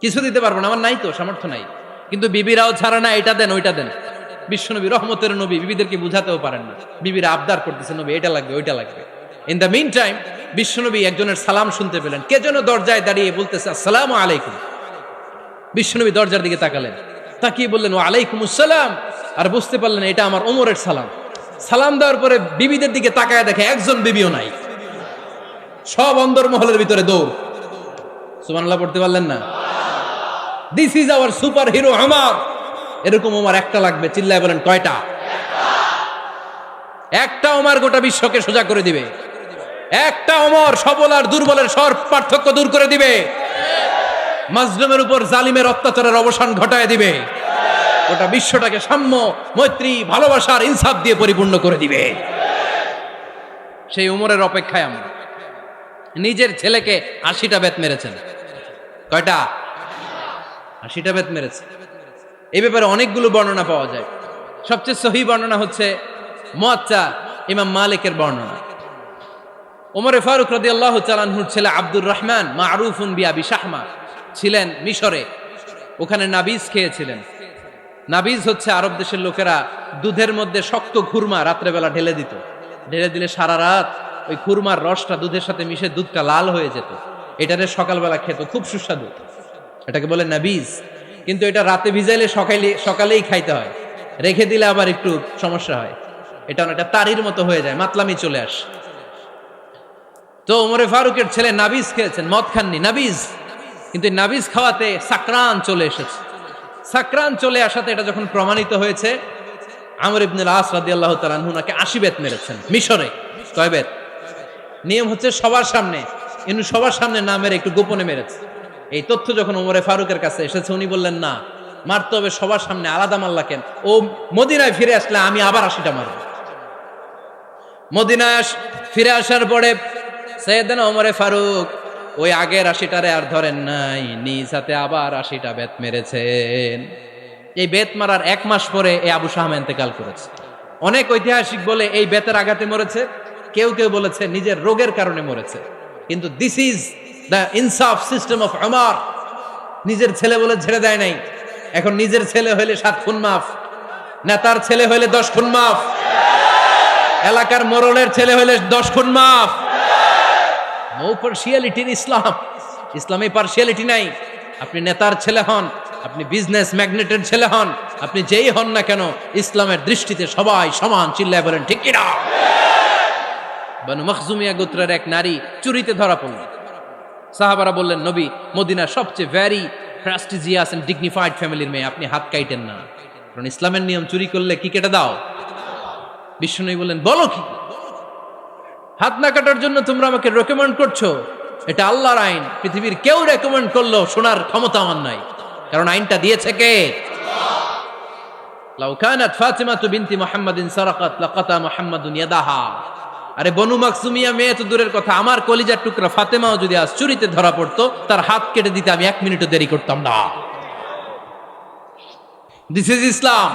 কিছু দিতে পারবো না, আমার নাই তো, সামর্থ্য নাই। কিন্তু বিবিরাও ছাড়া না, এটা দেন ওইটা দেন। বিশ্বনবী রহমতের নবী, বিবিদেরকে বুঝাতেও পারেন না, বিবিরা আবদার করতেছে, নবী এটা লাগবে ওইটা লাগবে। ইন দ্য মিন টাইম বিশ্বনবী একজনের সালাম শুনতে পেলেন। কে যেন দরজায় দাঁড়িয়ে বলতেছে, আসসালামু আলাইকুম। বিশ্বনবী দরজার দিকে তাকালেন, তাকিয়ে বললেন, ওয়া আলাইকুমুস সালাম। আর বুঝতে পারলেন এটা আমার ওমরের সালাম। সালাম দেওয়ার পরে বিবিদের দিকে তাকায় দেখে একজন বিবিও নাই, সব অন্দরমহলের ভিতরে দৌড়। সুবহানাল্লাহ পড়তে পারলেন না? This is our super hero Omar. এরকম ওমর একটা লাগবে, চিল্লায় বলেন কয়টা? একটা ওমর গোটা বিশ্বকে সোজা করে দিবে। একটা ওমর সবল আর দুর্বলের সব পার্থক্য দূর করে দিবে। মাজলুমের উপর জালিমের অত্যাচারের অবসান ঘটায় দিবে। গোটা বিশ্বটাকে সাম্য, মৈত্রী, ভালোবাসার ইনসাফ দিয়ে পরিপূর্ণ করে দিবে। সেই ওমরের অপেক্ষায় আমরা। নিজের ছেলেকে 80টা বেত মেরেছেন। কয়টা? 80টা বেত মেরেছে। এই ব্যাপারে অনেকগুলো বর্ণনা পাওয়া যায়। সবচেয়ে সহিহ বর্ণনা হচ্ছে মুয়াত্তা ইমাম মালিকের বর্ণনা। ওমরে ফারুক রাদিয়াল্লাহু তাআলা আনহুর ছেলে আব্দুর রহমান মারুফুন বিআবি শাহমা ছিলেন মিশরে। ওখানে নাবিজ খেয়েছিলেন। নাবিজ হচ্ছে আরব দেশের লোকেরা দুধের মধ্যে শক্ত খুরমা রাত্রেবেলা ঢেলে দিত। ঢেলে দিলে সারা রাত ওই খুরমার রসটা দুধের সাথে মিশে দুধটা লাল হয়ে যেত। এটারে সকালবেলা খেত, খুব সুস্বাদু, এটাকে বলে নাবিজ। কিন্তু এটা রাতে ভিজাইলে সকালেই খাইতে হয়, রেখে দিলে আবার একটু সমস্যা হয়। এটা অনেকটা তারির মতো হয়ে যায়, মাতলামি চলে আসে। তো ওমরে ফারুকের ছেলে নাবিজ খেয়েছেন, মদ খাননি, নাবিজ। কিন্তু নাবিজ খাওয়াতে সাকরান চলে এসেছে। সাকরান চলে আসাতে এটা যখন প্রমাণিত হয়েছে, আমর ইবনুল আস রাদিয়াল্লাহু তাআলা আনহু নাকি 80 বেত মেরেছেন মিশরে। কয় বেত? নিয়ম হচ্ছে সবার সামনে, কিন্তু সবার সামনে না মেরে একটু গোপনে মেরেছে। এই তথ্য যখন ওমরে ফারুকের কাছে এসেছে, উনি বললেন, না, মারতে হবে সবার সামনে, আলাদা মারলা কেন? ও মদিনায় ফিরে আসলে আমি আবার 80টা মারব। মদিনায় ফিরে আসার পরে সাইয়েদনা ওমরে ফারুক ওই আগের 80টারে আর ধরেন নাই, নিজ হাতে আবার 80টা বেত মেরেছেন। এই বেত মারার 1 মাস পরে এই আবু শাহমা ইন্তেকাল করেছে। অনেক ঐতিহাসিক বলে এই বেতের আঘাতে মরেছে, কেউ কেউ বলেছে নিজের রোগের কারণে মরেছে। কিন্তু দিস ইজ দ্য ইনসাফ সিস্টেম অফ ওমর। নিজের ছেলে বলে ছেড়ে দেয় নাই। এখন নিজের ছেলে হইলে 7 খুন মাফ, নেতার ছেলে হইলে 10 খুন মাফ, এলাকার মোড়লের ছেলে হইলে 10 খুন মাফ। নো পার্সিয়ালিটি ইন ইসলাম। ইসলামে পার্সিয়ালিটি নাই। আপনি নেতার ছেলে হন, আপনি বিজনেস ম্যাগনেটের ছেলে হন, আপনি যেই হন না কেন, ইসলামের দৃষ্টিতে সবাই সমান। চিল্লায় বলেন ঠিক কিনা? বানু মখজুমিয়া গোত্রের এক নারী চুরিতে ধরা পড়ল। সাহাবারা বললেন, নবী, মদিনার সবচেয়ে ভ্যারি প্রেস্টিজিয়াস এন্ড ডিগনিফাইড ফ্যামিলির মেয়ে, আপনি হাত কাইটেন না, কারণ ইসলামের নিয়ম চুরি করলে কি কেটে দাও। বিশ্বনবী বললেন, বলো কি, হাত না কাটার জন্য তোমরা আমাকে রেকমেন্ড করছো? এটা আল্লাহর আইন, পৃথিবীর কেউ রেকমেন্ড করলো শোনার ক্ষমতা আমার নাই, কারণ আইনটা দিয়েছে কে? লাউ কানাত ফাতিমাতু বিনতি মুহাম্মাদিন সারাকাত লাকাতা মুহাম্মাদুন ইয়াদাহা। আরে বনু মাকসুমিয়া মেয়ে তো দূরের কথা, আমার কলিজার টুকরা ফাতেমাও যদি আজ চুরিতে ধরা পড়তো, তার হাত কেটে দিতে আমি 1 মিনিটও দেরি করতাম না। দিস ইজ ইসলাম।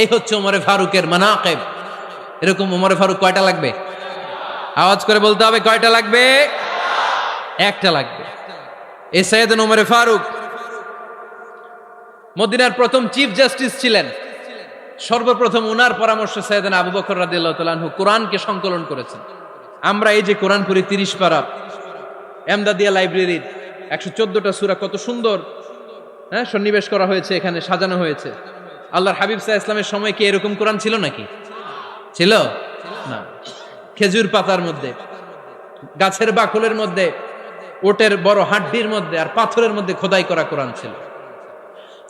এই হচ্ছে ওমরে ফারুকের মানাকিব। এরকম ওমরে ফারুক কয়টা লাগবে? আওয়াজ করে বলতে হবে, কয়টা লাগবে? একটা লাগবে। এই সাইয়েদনা ওমরে ফারুক মদিনার প্রথম চিফ জাস্টিস ছিলেন। সর্বপ্রথম উনার পরামর্শে সাইয়েদনা আবু বকর রাদিয়াল্লাহু তাআলা আনহু কোরআনকে সংকলন করেছেন। আমরা এই যে কোরআন পড়ি 30 পারা, এমদাদিয়া লাইব্রেরির 114টা সূরা, কত সুন্দর সন্নিবেশ করা হয়েছে, এখানে সাজানো হয়েছে। আল্লাহর হাবিব সাল্লাল্লাহু আলাইহি ওয়াসাল্লামের সময় কি এরকম কোরআন ছিল নাকি? ছিল না। খেজুর পাতার মধ্যে, গাছের বাকলের মধ্যে, ওটের বড় হাড্ডির মধ্যে আর পাথরের মধ্যে খোদাই করা কোরআন ছিল।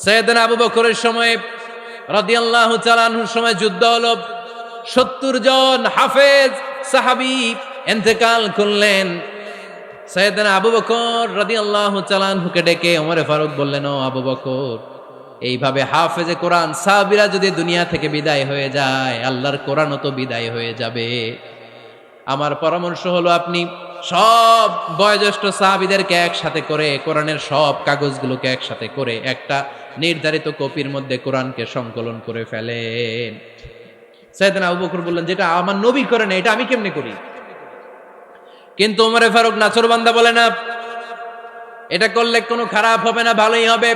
সাইয়েদনা আবু বকরের সময় রাদিয়াল্লাহু তাআলা আনহুর সময় যুদ্ধ হলো, 70 জন হাফেজ সাহাবী ইন্তেকাল করলেন। সাইয়েদনা আবু বকর রাদিয়াল্লাহু তাআলা আনহুকে ডেকে ওমরে ফারুক বললেন, ও আবু বকর, এইভাবে হাফেজে কোরআন সাহাবীরা যদি দুনিয়া থেকে বিদায় হয়ে যায়, আল্লাহর কোরআনও তো বিদায় হয়ে যাবে। আমার পরামর্শ হলো, আপনি সব বয়োজ্যেষ্ঠ সাহাবীদেরকে একসাথে করে কোরআনের সব কাগজগুলোকে একসাথে করে একটা নির্ধারিত কপির মধ্যে কোরআনকে সংকলন করে ফেলেন। সাইয়েদনা আবু বকর বললেন, যেটা আমার নবী করে না, এটা আমি কেমনে করি? কিন্তু ওমরে ফারুক নাছরবান্দা বলে না, এটা করলে কোনো খারাপ হবে না, ভালোই হবে।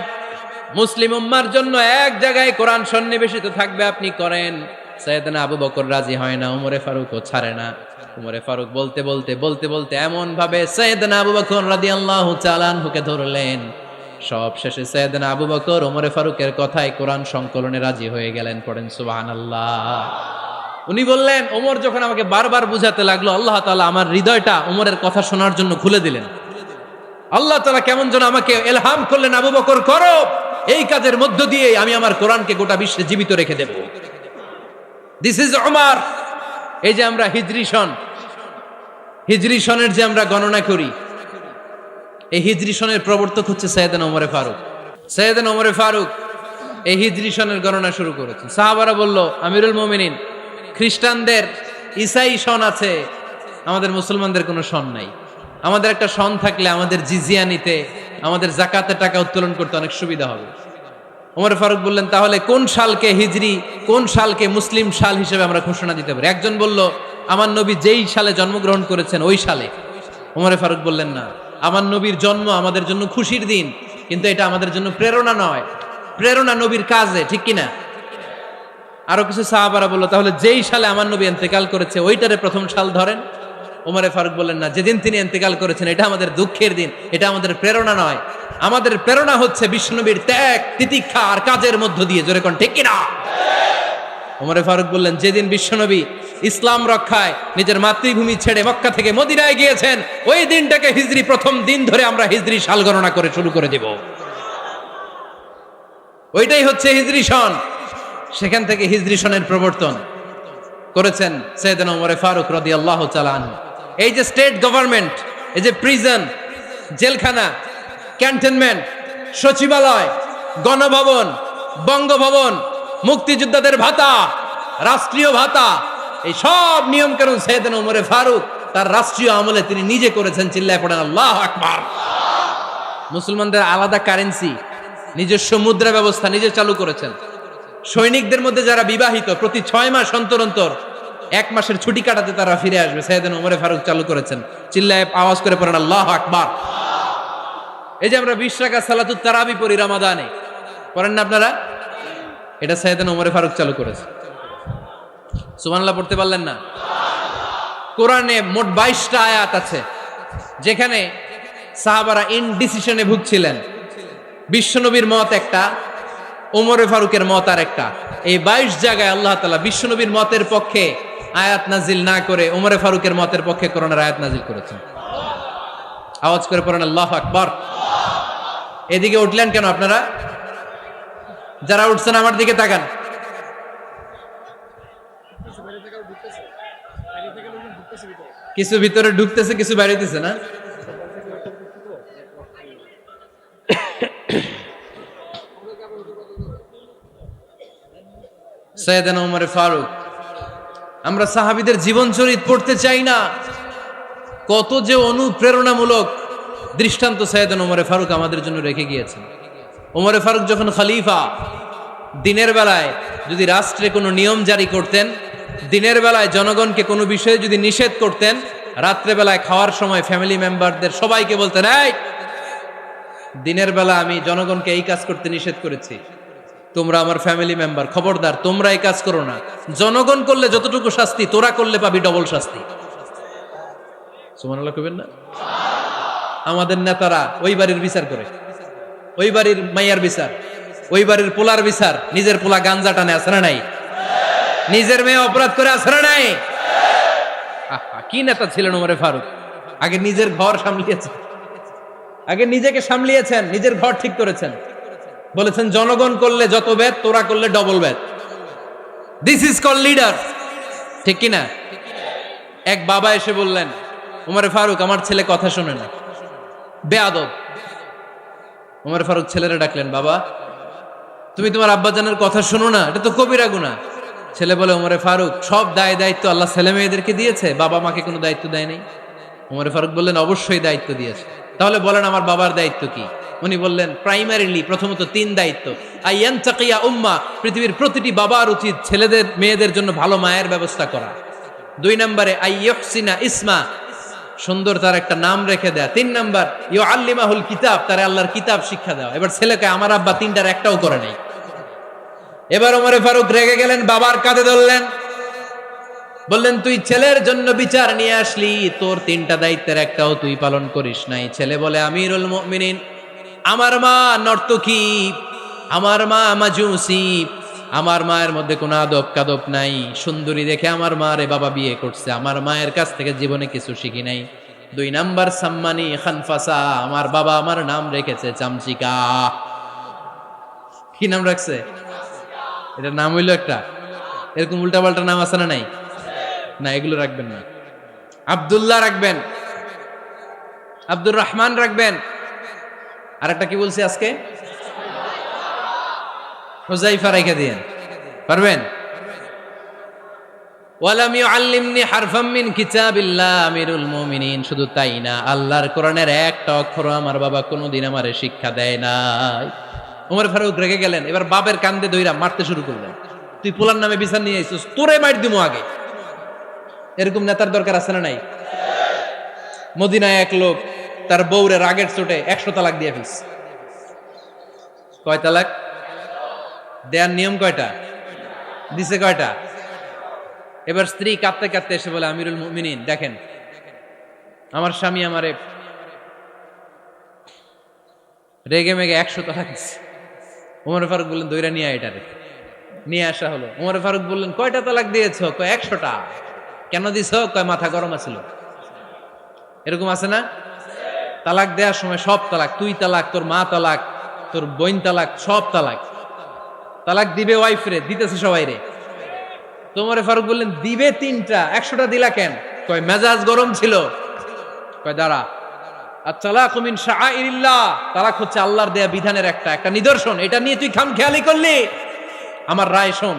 মুসলিম উম্মার জন্য এক জায়গায় কোরআন সন্নিবেশিত থাকবে, আপনি করেন। সাইয়েদনা আবু বকর রাজি হয় না, ওমরে ফারুকও ছাড়ে না। ওমরে ফারুক বলতে বলতে বলতে বলতে এমন ভাবে সাইয়েদনা আবু বকর রাদিয়াল্লাহু তাআলা আনহুকে ধরলেন, সব শেষে সাইয়েদনা আবু বকর ওমরে ফারুকের কথায় কোরআন সংকলনে রাজি হয়ে গেলেন। পড়েন সুবহানাল্লাহ। উনি বললেন, ওমর যখন আমাকে বারবার বুঝাতে লাগলো, আল্লাহ তাআলা আমার হৃদয়টা ওমরের কথা শোনার জন্য খুলে দিলেন। আল্লাহ তাআলা কেমন যেন আমাকে ইলহাম করলেন, আবু বকর করো, এই কাজের মধ্য দিয়ে আমি আমার কোরআনকে গোটা বিশ্বে জীবিত রেখে দেব। This is Omar. এই যে আমরা হিজরি সনের যে আমরা গণনা করি, এই হিজরি সনের প্রবর্তক হচ্ছে সাইয়েদনা ওমরে ফারুক। সাইয়েদনা ওমরে ফারুক এই হিজরি সনের গণনা শুরু করেছেন। সাহাবারা বলল, আমিরুল মুমিনিন, খ্রিস্টানদের ঈসাই সন আছে, আমাদের মুসলমানদের কোনো সন নাই। আমাদের একটা সন থাকলে আমাদের জিজিয়া নিতে, আমাদের যাকাতের টাকা উত্তোলন করতে অনেক সুবিধা হবে। ওমর ফারুক বললেন, তাহলে কোন সালকে হিজরি, কোন সালকে মুসলিম সাল হিসেবে আমরা ঘোষণা দিতে পারি? একজন বলল, আমার নবী যেই সালে জন্মগ্রহণ করেছেন ওই সালে। ওমর ফারুক বললেন, না, আমার নবীর জন্ম আমাদের জন্য খুশির দিন, কিন্তু এটা আমাদের জন্য প্রেরণা নয়, প্রেরণা নবীর কাজে, ঠিক কিনা? আরো কিছু সাহাবারা বলল, তাহলে যেই সালে আমার নবী ইন্তেকাল করেছে ওইটারে প্রথম সাল ধরেন। ওমর ফারুক বললেন, না, যেদিন তিনি ইন্তেকাল করেছেন এটা আমাদের দুঃখের দিন, এটা আমাদের প্রেরণা নয়। আমাদের প্রেরণা হচ্ছে বিশ্বনবীর ত্যাগ, তিতিক্ষা আর কাজের মধ্য দিয়ে। জোরে কোন ঠিক কিনা? ওমর ফারুক বললেন, যেদিন বিশ্বনবী ইসলাম রক্ষায় নিজের মাতৃভূমি ছেড়ে মক্কা থেকে মদিনায় গিয়েছেন, ওই দিনটাকে হিজরি প্রথম দিন ধরে আমরা হিজরি সাল গণনা করে শুরু করে দেব। ওইটাই হচ্ছে হিজরি সন। সেখান থেকে হিজরি সনের প্রবর্তন করেছেন সাইয়েদনা ওমর ফারুক রাদিয়াল্লাহু তাআলা আনহু। এই যে স্টেট গভর্নমেন্ট, এই যে প্রিজন, জেলখানা, ক্যান্টনমেন্ট, সচিবালয়, গণভবন, বঙ্গভবন, মুক্তিযোদ্ধাদের ভাতা, রাষ্ট্রীয় ভাতা, এই সব নিয়ম কানুন সাইয়েদনা ওমর ফারুক তার রাষ্ট্রীয় আমলে তিনি নিজে করেছেন। চিল্লায় পড়েন আল্লাহু আকবার। মুসলমানদের আলাদা কারেন্সি, নিজস্ব মুদ্রা ব্যবস্থা নিজে চালু করেছেন। সৈনিকদের মধ্যে যারা বিবাহিত, প্রতি 6 মাস অন্তর অন্তর 1 মাসের ছুটি কাটাতে তারা ফিরে আসবে, সাইয়েদনা ওমর ফারুক চালু করেছেন। চিল্লায় আওয়াজ করে পড়েন আল্লাহু আকবার। এই যে আমরা 20 রাকাত সালাতুত তারাবি পড়ি রমাদানে, পড়েন না আপনারা? এটা সাইয়েদনা ওমর ফারুক চালু করেছে। সুবহানাল্লাহ পড়তে পারলেন না? কোরআনে মোট 22টা আয়াত আছে যেখানে সাহাবারা ইনডিসিশনে ভুগছিলেন। বিশ্বনবীর মত একটা, ওমর ফারুকের মত আর একটা। এই 22 জায়গায় আল্লাহ তাআলা বিশ্বনবীর মতের পক্ষে আয়াত নাজিল না করে ওমরে ফারুকের মতের পক্ষে করোনার আয়াত নাজিল করেছেন। আওয়াজ করে পড়েন আল্লাহু আকবার। এদিকে উঠলেন কেন আপনারা? যারা উঠছেন আমার দিকে তাকান। কিছু ভিতরে ঢুকতেছে, কিছু বাইরেতেছে না? সাইয়েদনা ওমর ফারুক, আমরা সাহাবীদের জীবন চরিত পড়তে চাই না? কত যে অনুপ্রেরণামূলক দৃষ্টান্ত সাইয়েদনা ওমর ফারুক আমাদের জন্য রেখে গিয়েছেন। ওমর ফারুক যখন খলিফা, দিনের বেলায় যদি রাষ্ট্রে কোনো নিয়ম জারি করতেন, দিনের বেলায় জনগণকে কোনো বিষয়ে যদি নিষেধ করতেন, রাত্রে বেলায় খাওয়ার সময় ফ্যামিলি মেম্বারদের সবাইকে বলতেন, এই দিনের বেলা আমি জনগণকে এই কাজ করতে নিষেধ করেছি, তোমরা আমার ফ্যামিলি মেম্বার, খবরদার তোমরা এই কাজ করো না। জনগণ করলে যতটুকু শাস্তি, তোরা করলে পাবি ডবল শাস্তি। সুবহানাল্লাহ কইবেন না? আমাদের নেতারা ওই বাড়ির বিচার করে, ওই বাড়ির মাইয়ার বিচার, ওই বাড়ির পোলার বিচার, নিজের পোলা গাঞ্জা টানে আছে না নাই? নিজের মেয়ে অপরাধ করে আছে না নাই? কি নেতা ছিলেন ওমর ফারুক! আগে নিজের ঘর সামলিয়েছেন, আগে নিজেকে সামলিয়েছেন, নিজের ঘর ঠিক করেছেন। বলেছেন জনগণ করলে যত বেদ, তোরা করলে double Veda. This is call leader, ঠিক কিনা? এক বাবা এসে বললেন, ওমর ফারুক আমার ছেলে কথা শোনে না, বেয়াদব। ওমর ফারুক ছেলেরা ডাকলেন, বাবা তুমি তোমার আব্বাজানের কথা শোনো না, এটা তো কবিরা গুনাহ। ছেলে বলে, ওমর ফারুক সব দায় দায়িত্ব আল্লাহ ছেলে মেয়েদেরকে দিয়েছে, বাবা মাকে কোনো দায়িত্ব দেয় নাই। ওমর ফারুক বললেন, অবশ্যই দায়িত্ব দিয়েছে। তাহলে বলেন আমার বাবার দায়িত্ব কি? উনি বললেন, প্রাইমারিলি প্রথমত 3 দায়িত্ব। আইয়ানতাকিয়া উম্মাহ, পৃথিবীর প্রতিটি বাবার উচিত ছেলেদের মেয়েদের জন্য ভালো মায়ের ব্যবস্থা করা। 2 নম্বরে আইয়ুহসিনা ইসমা, সুন্দর তার একটা নাম রেখে দেয়া। 3 নাম্বার ইউআল্লিমাহুল কিতাব, তার আল্লাহর কিতাব শিক্ষা দেওয়া। এবার ছেলেকে আমার আব্বা 3টার একটাও করে নাই। এবার ওমর ফারুক রেগে গেলেন, বাবার কাঁধে ধরলেন, বললেন তুই ছেলের জন্য বিচার নিয়ে আসলি, তোর 3টা দায়িত্বের একটাও তুই পালন করিস নাই। ছেলে বলে, আমিরুল মুমিনিন আমার মা নর্তকী, আমার মা মাজুসি, আমার মায়ের মধ্যে কোনো আদব কাদব নাই, সুন্দরী দেখে আমার মা রে বাবা বিয়ে করছে, আমার মায়ের কাছ থেকে জীবনে কিছু শিখি নাই। 2 নাম্বার সাম্মানি খানফাসা, আমার বাবা আমার নাম রেখেছে চামচিকা। কি নাম রাখছে? এটার নাম হইলো একটা, এরকম উল্টাপাল্টা নাম আছে না নাই? না, এগুলো রাখবেন না। আব্দুল্লাহ রাখবেন, আব্দুর রহমান রাখবেন, আর একটা কি বলছি আজকে? হুযায়ফা রেখে দিয়েন, পারবেন? ওয়ালাম ইউআল্লিমনি হারফাম মিন কিতাবিল্লাহ, আমিরুল মুমিনিন শুধু তাই না, আল্লাহর কোরআনের একটা অক্ষর আমার বাবা কোনোদিন আমারে শিক্ষা দেয় নাই। ওমর ফারুক রেগে গেলেন, এবার বাবার কান্দে ধইরা মারতে শুরু করলেন। তুই পোলার নামে বিচার নিয়ে আইছিস, তোরে মার দিমু আগে। এরকম নেতার দরকার আছে না নাই? মদিনায় এক লোক তার বউরে রাগের চোটে 100 তালাক দিয়ে ফেলছে। কয় তালাক দেয়ার নিয়ম কয়টা? দিছে কয়টা? এবার স্ত্রী কাঁদতে কাঁদতে এসে বলে, আমিরুল মুমিনিন দেখেন, আমার স্বামী আমারে রেগে মেগে 100 তালাক দিচ্ছে। ওমর ফারুক বললেন, দইরা নিয়ে আয় এটারে। নিয়ে আসা হলো। ওমর ফারুক বললেন, কয়টা তালাক দিয়েছো? কয় 100টা। কেন দিছো? কয় মাথা গরম আছিল। এরকম আছে না? তালাক দেওয়ার সময় সব তালাক, তুই তালাক, তোর মা তালাক, তোর বোন তালাক, সব তালাক। তালাক দিবে ওয়াইফ রে, দিতেছে সবাই রে। ওমর ফারুক বললেন, দিবে 3টা, 100টা দিলা কেন? কয় মেজাজ গরম ছিল। কয় দাঁড়া, আত-তালাকু মিন শাআইরিল্লাহ, তালাক হচ্ছে আল্লাহর দেয়া বিধানের একটা নিদর্শন, এটা নিয়ে তুই খামখেয়ালি করলি। আমার রায় শোন,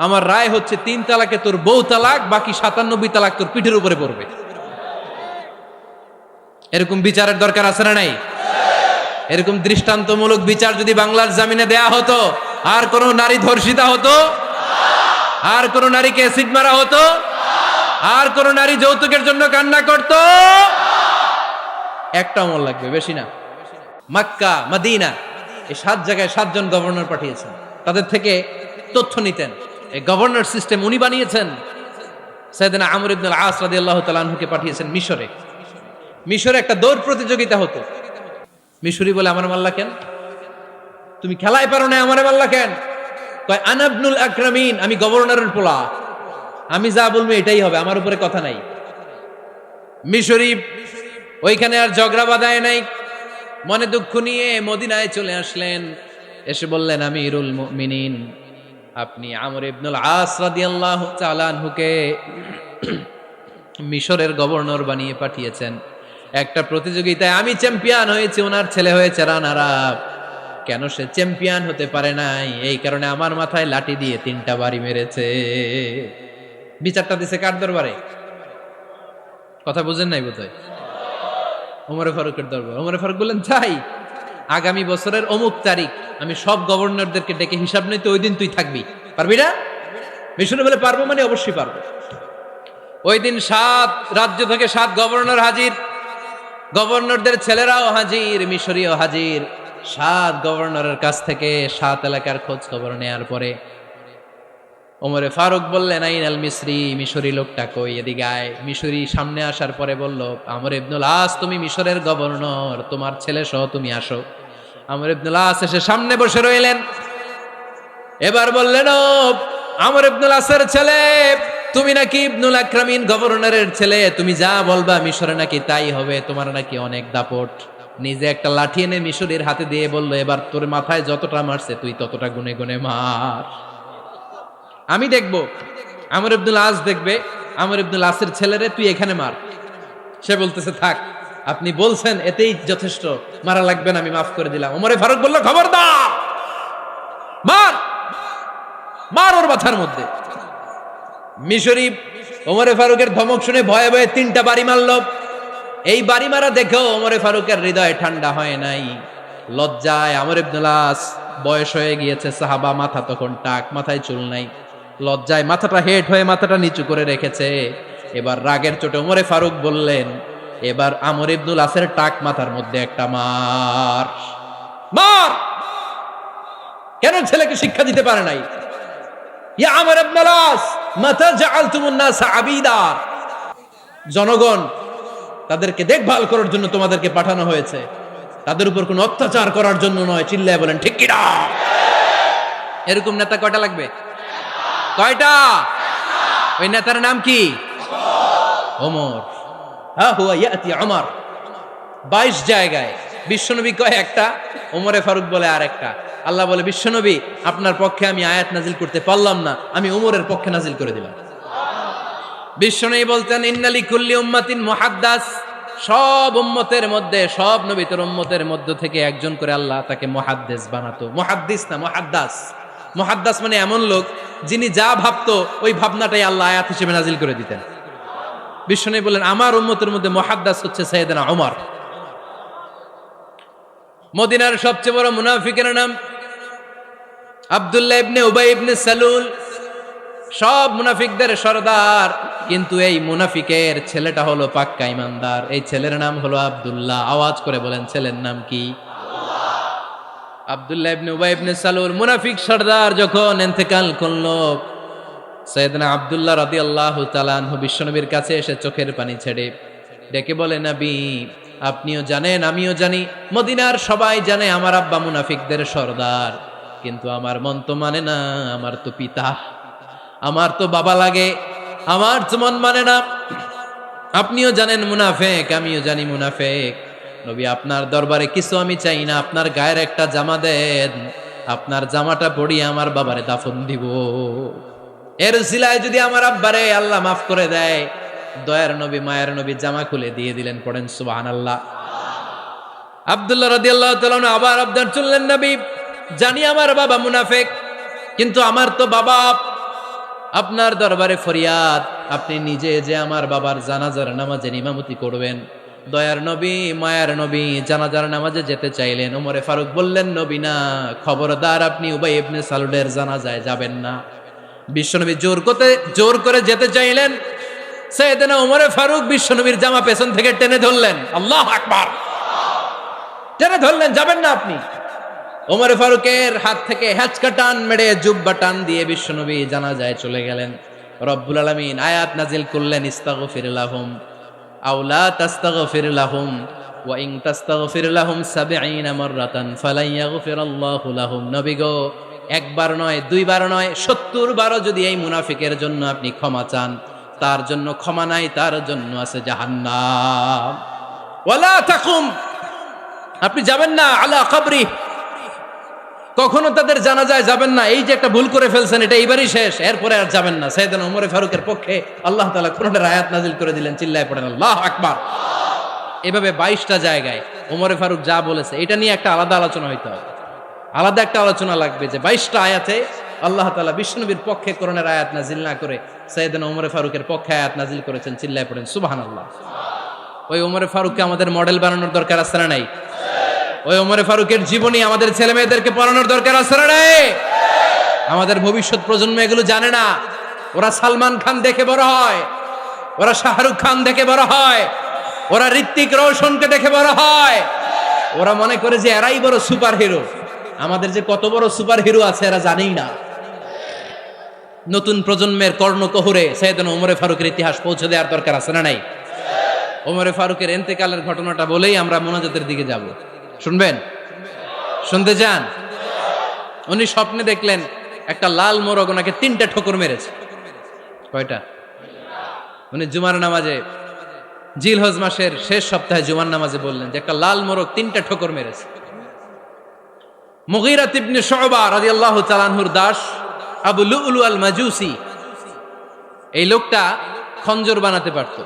আমার রায় হচ্ছে 3 তালাকে তোর বউ তালাক, বাকি 97 তালাক তোর পিঠের উপরে পড়বে। এরকম বিচারের দরকার আছে না নাই? এরকম দৃষ্টান্তমূলক বিচার যদি বাংলার জমিনে দেয়া হতো, আর কোন নারী ধর্ষিতা হতো? আর কোন নারীকে অ্যাসিড মারা হতো? আর কোন নারী যৌতুকের জন্য কান্না করত? একটা আমল লাগবে, বেশি না। মক্কা, মদিনা, এই 7 জায়গায় 7 জন গভর্নর পাঠিয়েছেন, তাদের থেকে তথ্য নিতেন। এই গভর্নর সিস্টেম উনি বানিয়েছেন। সাইয়েদনা আমর ইবনে আল-আস রাদিয়াল্লাহু তাআলা আনহুকে পাঠিয়েছেন মিশরে। মিশরে একটা দৌড় প্রতিযোগিতা হতো। মিশরি বলে, আমার মাল্লা কেন? তুমি খেলায় পারো না, আমারে মাল্লা কেন? কয় আনা ইবনুল আকরামিন, আমি গভর্নরের পোলা। আমি যা বলবো এটাই হবে, আমার উপরে কথা নাই। মিশরি ওইখানে আর ঝগড়া বাঁধায় নাই, মনে দুঃখ নিয়ে মদিনায় চলে আসলেন। এসে বললেন, আমিরুল মুমিনিন, আপনি আমর ইবনুল আস রাদিয়াল্লাহু তাআলা আনহুকে মিশরের গভর্নর বানিয়ে পাঠিয়েছেন। একটা প্রতিযোগিতায় আমি চ্যাম্পিয়ন হয়েছি, ওনার ছেলে হয়েছে রানার আপ। কেন সে চ্যাম্পিয়ন হতে পারে নাই? এই কারণে আমার মাথায় লাঠি দিয়ে 3টা বাড়ি মেরেছে। বিচারটা দিছে কার দরবারে? কথা বুঝেন নাই বোধহয়? ওমর ফারুকের দরবার। ওমর ফারুক বললেন, তাই আগামী বছরের অমুক তারিখ আমি সব গভর্নরদেরকে ডেকে হিসাব নিতে, ওই দিন তুই থাকবি, পারবি না? মিশনে বলে পারবো, মানে অবশ্যই পারবো। ওই দিন 7 রাজ্য থেকে 7 গভর্নর হাজির, গভর্নরদের ছেলেরাও হাজির, মিশরীয় হাজির। 7 গভর্নরের কাছ থেকে 7 এলাকার খোঁজ খবর নেয়ার পরে ওমরে ফারুক বললেন, আইনাল মিসরি, মিশরি লোকটা কই, এদিকে আয়। মিশরি সামনে আসার পরে বলল, আমর ইবনুল আস, তুমি মিশরের গভর্নর, তোমার ছেলে সহ তুমি আসো। আমর ইবনুল আস এসে সামনে বসে রইলেন। এবার বললেন, ও আমর ইবনুল আসের ছেলে, তুমি নাকি ইবনুল আকরামিন গভর্নরের ছেলে, তুমি যা বলবা মিশরে নাকি তাই হবে, তোমার নাকি অনেক দাপট। নিজে একটা লাঠি এনে মিশরীর হাতে দিয়ে বলল, এবার তোর মাথায় যতটা মারছে তুই ততটা গুনে গুনে মার, আমি দেখবো। আমর ইবনুল আস দেখবে, আমর ইবনুল আসের ছেলেরে তুই এখানে মার। সে বলতেছে, থাক, আপনি বলছেন এতেই যথেষ্ট, মারা লাগবে না, আমি মাফ করে দিলাম। ওমরে ফারুক বলল, খবরদার, মার, মার ওর মাথার মধ্যে। মিশরি ওমরে ফারুকের ধমক শুনে ভয়ে ভয়ে 3টা বাড়ি মারল। এই বাড়ি মারা দেখেও ওমরে ফারুকের হৃদয় ঠান্ডা হয় নাই। লজ্জায় আমর ইবনুল আস, বয়স হয়ে গিয়েছে সাহাবা, মাথা তখন টাক, মাথায় চুল নাই, লজ্জায় মাথাটা হেট হয়ে মাথাটা নিচু করে রেখেছে। এবার রাগের চোটে ওমরে ফারুক বললেন, এবার আমর ইবনুল আসের টাক মাথার মধ্যে একটা মার, মার। কেন ছেলেকে শিক্ষা দিতে পারে নাই? ইয়া আমর ইবনুল আস, মাতা জাআলতুমুন নাস আবিদা, জনগণ তাদেরকে দেখভাল করার জন্য তোমাদেরকে পাঠানো হয়েছে, তাদের উপর কোনো অত্যাচার করার জন্য নয়। চিল্লায় বলেন ঠিক কি না? এরকম নেতা কয়টা লাগবে? কয়টা? ওই নেতার নাম কি? ওমর। হা হুয়া ইয়াতি ওমর। 22 জায়গায় বিশ্বনবী কয় একটা, ওমরে ফারুক বলে আর একটা। আল্লাহ বলে, বিশ্বনবী আপনার পক্ষে আমি আয়াত নাজিল করতে পারলাম না, আমি ওমরের পক্ষে নাজিল করে দিলাম। বিশ্বনবী বলতেন, ইন্নালি কুল্লি উম্মাতিন মুহাদ্দাস, সব উম্মতের মধ্যে, সব নবীর উম্মতের মধ্য থেকে একজন করে আল্লাহ তাকে মুহাদ্দিস বানাতো। মুহাদ্দিস না, মুহাদ্দাস। মুহাদ্দাস মানে এমন লোক যিনি যা ভাবতো ওই ভাবনাটাই আল্লাহ আয়াত হিসেবে নাজিল করে দিতেন। বিশ্বনবী বলেন, আমার উম্মতের মধ্যে মুহাদ্দাস হচ্ছে সাইয়েদনা ওমর। মদিনার সবচেয়ে বড় মুনাফিকের নাম আব্দুল্লাহ ইবনে উবাই ইবনে সালুল, সব মুনাফিকদের সরদার। কিন্তু এই মুনাফিকের ছেলেটা হলো পাক্কা ইমানদার। এই ছেলের নাম হলো আব্দুল্লাহ। আওয়াজ করে বলেন, ছেলের নাম কি? আব্দুল্লাহ ইবনে উবাই ইবনে সালুল, মুনাফিক সরদার যখন ইন্তেকাল করলো, সাইয়েদনা আব্দুল্লাহ রাদিয়াল্লাহু তাআলা আনহু বিশ্বনবীর কাছে এসে চোখের পানি ছেড়ে ডেকে বলে, নবী আপনিও জানেন, আমিও জানি, মদিনার সবাই জানে আমার আব্বা মুনাফিকদের সরদার, কিন্তু আমার মন তো মানে না, আমার তো পিতা, আমার তো বাবা লাগে, আমার তো মন মানে না। আপনিও জানেন মুনাফিক, আমিও জানি মুনাফিক। নবী আপনার দরবারে কিছু আমি চাই না, আপনার গায়ের একটা জামা দেন, আপনার জামাটা পরিয়ে আমার বাবারে দাফন দিব। এর উসিলায় যদি আমার আব্বারে আল্লাহ মাফ করে দেয়, দয়ার নবী মায়ের নবী জামা খুলে দিয়ে দিলেন। পড়েন সুবহানাল্লাহ। আব্দুল্লাহ রাদিয়াল্লাহু তাআলা আবার আবদার চললেন, নবী জানি আমার বাবা মুনাফিক, কিন্তু আমার তো বাবা, আপনার দরবারে ফরিয়াদ, আপনি নিজে যে আমার বাবার জানাজার নামাজের ইমামতি করবেন। দয়ার নবী মায়ার নবী জানাজার নামাজে যেতে চাইলেন। ওমরে ফারুক বললেন, নবী না, খবরদার, আপনি উবাই ইবনে সালুলের জানাজায় যাবেন না। বিশ্বনবী জোর করে যেতে চাইলেন। সাইয়েদনা ওমরে ফারুক বিশ্বনবীর জামা পেছন থেকে টেনে ধরলেন। আল্লাহু আকবার। টেনে ধরলেন, যাবেন না আপনি। ওমরে ফারুকের হাত থেকে হ্যাচকা টান মেরে জুব্বা টান দিয়ে বিশ্বনবী জানাজায় চলে গেলেন। রব্বুল আলামিন আয়াত নাজিল করলেন, ইস্তাগফির লাহুম আও লা তাস্তাগফির লাহুম ওয়া ইন তাস্তাগফির লাহুম 70 মাররাতান ফালান ইয়াগফিরাল্লাহু লাহুম। নবী গো, একবার নয়, দুইবার নয়, 70 বারও যদি এই মুনাফিকের জন্য আপনি ক্ষমা চান, তার জন্য ক্ষমা নাই, তার জন্য আছে জাহান্নাম। ওয়ালা তাকুম, আপনি যাবেন না আলা কবরি, কখনো তাদের জানাজায় যাবেন না। এই যে একটা ভুল করে ফেলছেন, এটা এইবারই শেষ, এরপরে আর যাবেন না। সাইয়েদনা ওমর ফারুকের পক্ষে আল্লাহ তাআলা কোরআনের আয়াত নাজিল করে দিলেন, চিল্লায় পড়েন আল্লাহু আকবার। এভাবে 22টা জায়গায় ওমর ফারুক যা বলেছে এটা নিয়ে একটা আলাদা আলোচনা হইতে হবে, আলাদা একটা আলোচনা লাগবে যে 22টা আয়াতে আল্লাহ তাআলা বিশ্বনবীর পক্ষে কোরআনের আয়াত নাজিল না করে সাইয়েদনা ওমর ফারুকের পক্ষে আয়াত নাজিল করেছেন, চিল্লায় পড়েন সুবহানাল্লাহ। ওই ওমর ফারুককে আমাদের মডেল বানানোর দরকার আছে না নাই? ওই ওমর ফারুকের জীবনী আমাদের ছেলে মেয়েদেরকে পড়ানোর দরকার আছে না নাই? আমাদের ভবিষ্যৎ প্রজন্ম এগুলো জানে না। ওরা সালমান খান দেখে বড় হয়, ওরা শাহরুখ খান দেখে বড় হয়, ওরা ঋত্বিক রোশনকে দেখে বড় হয়, ওরা মনে করে যে এরাই বড় সুপার হিরো। আমাদের যে কত বড় সুপার হিরো আছে এরা জানেই না। নতুন প্রজন্মের কর্ণকহুরে সাইয়েদনা ওমর ফারুকের ইতিহাস পৌঁছে দেওয়ার দরকার আছে না নাই? ওমর ফারুকের ইন্তেকালের ঘটনাটা বলেই আমরা মোনাজাতের দিকে যাব। শুনবেন? শুনতে চান? উনি স্বপ্নে দেখলেন একটা লাল মোরগ ওনাকে 3টা ঠোকর মেরেছে। কয়টা? উনি জুমার নামাজে, জিলহজ মাসের শেষ সপ্তাহে জুমার নামাজে বললেন যে একটা লাল মোরগ 3টা ঠোকর মেরেছে। মুগীরা ইবনে শুবা রাদিয়াল্লাহু তাআলা আনহুর দাস আবু লুলু আল মাজুসি, এই লোকটা খঞ্জর বানাতে পারত।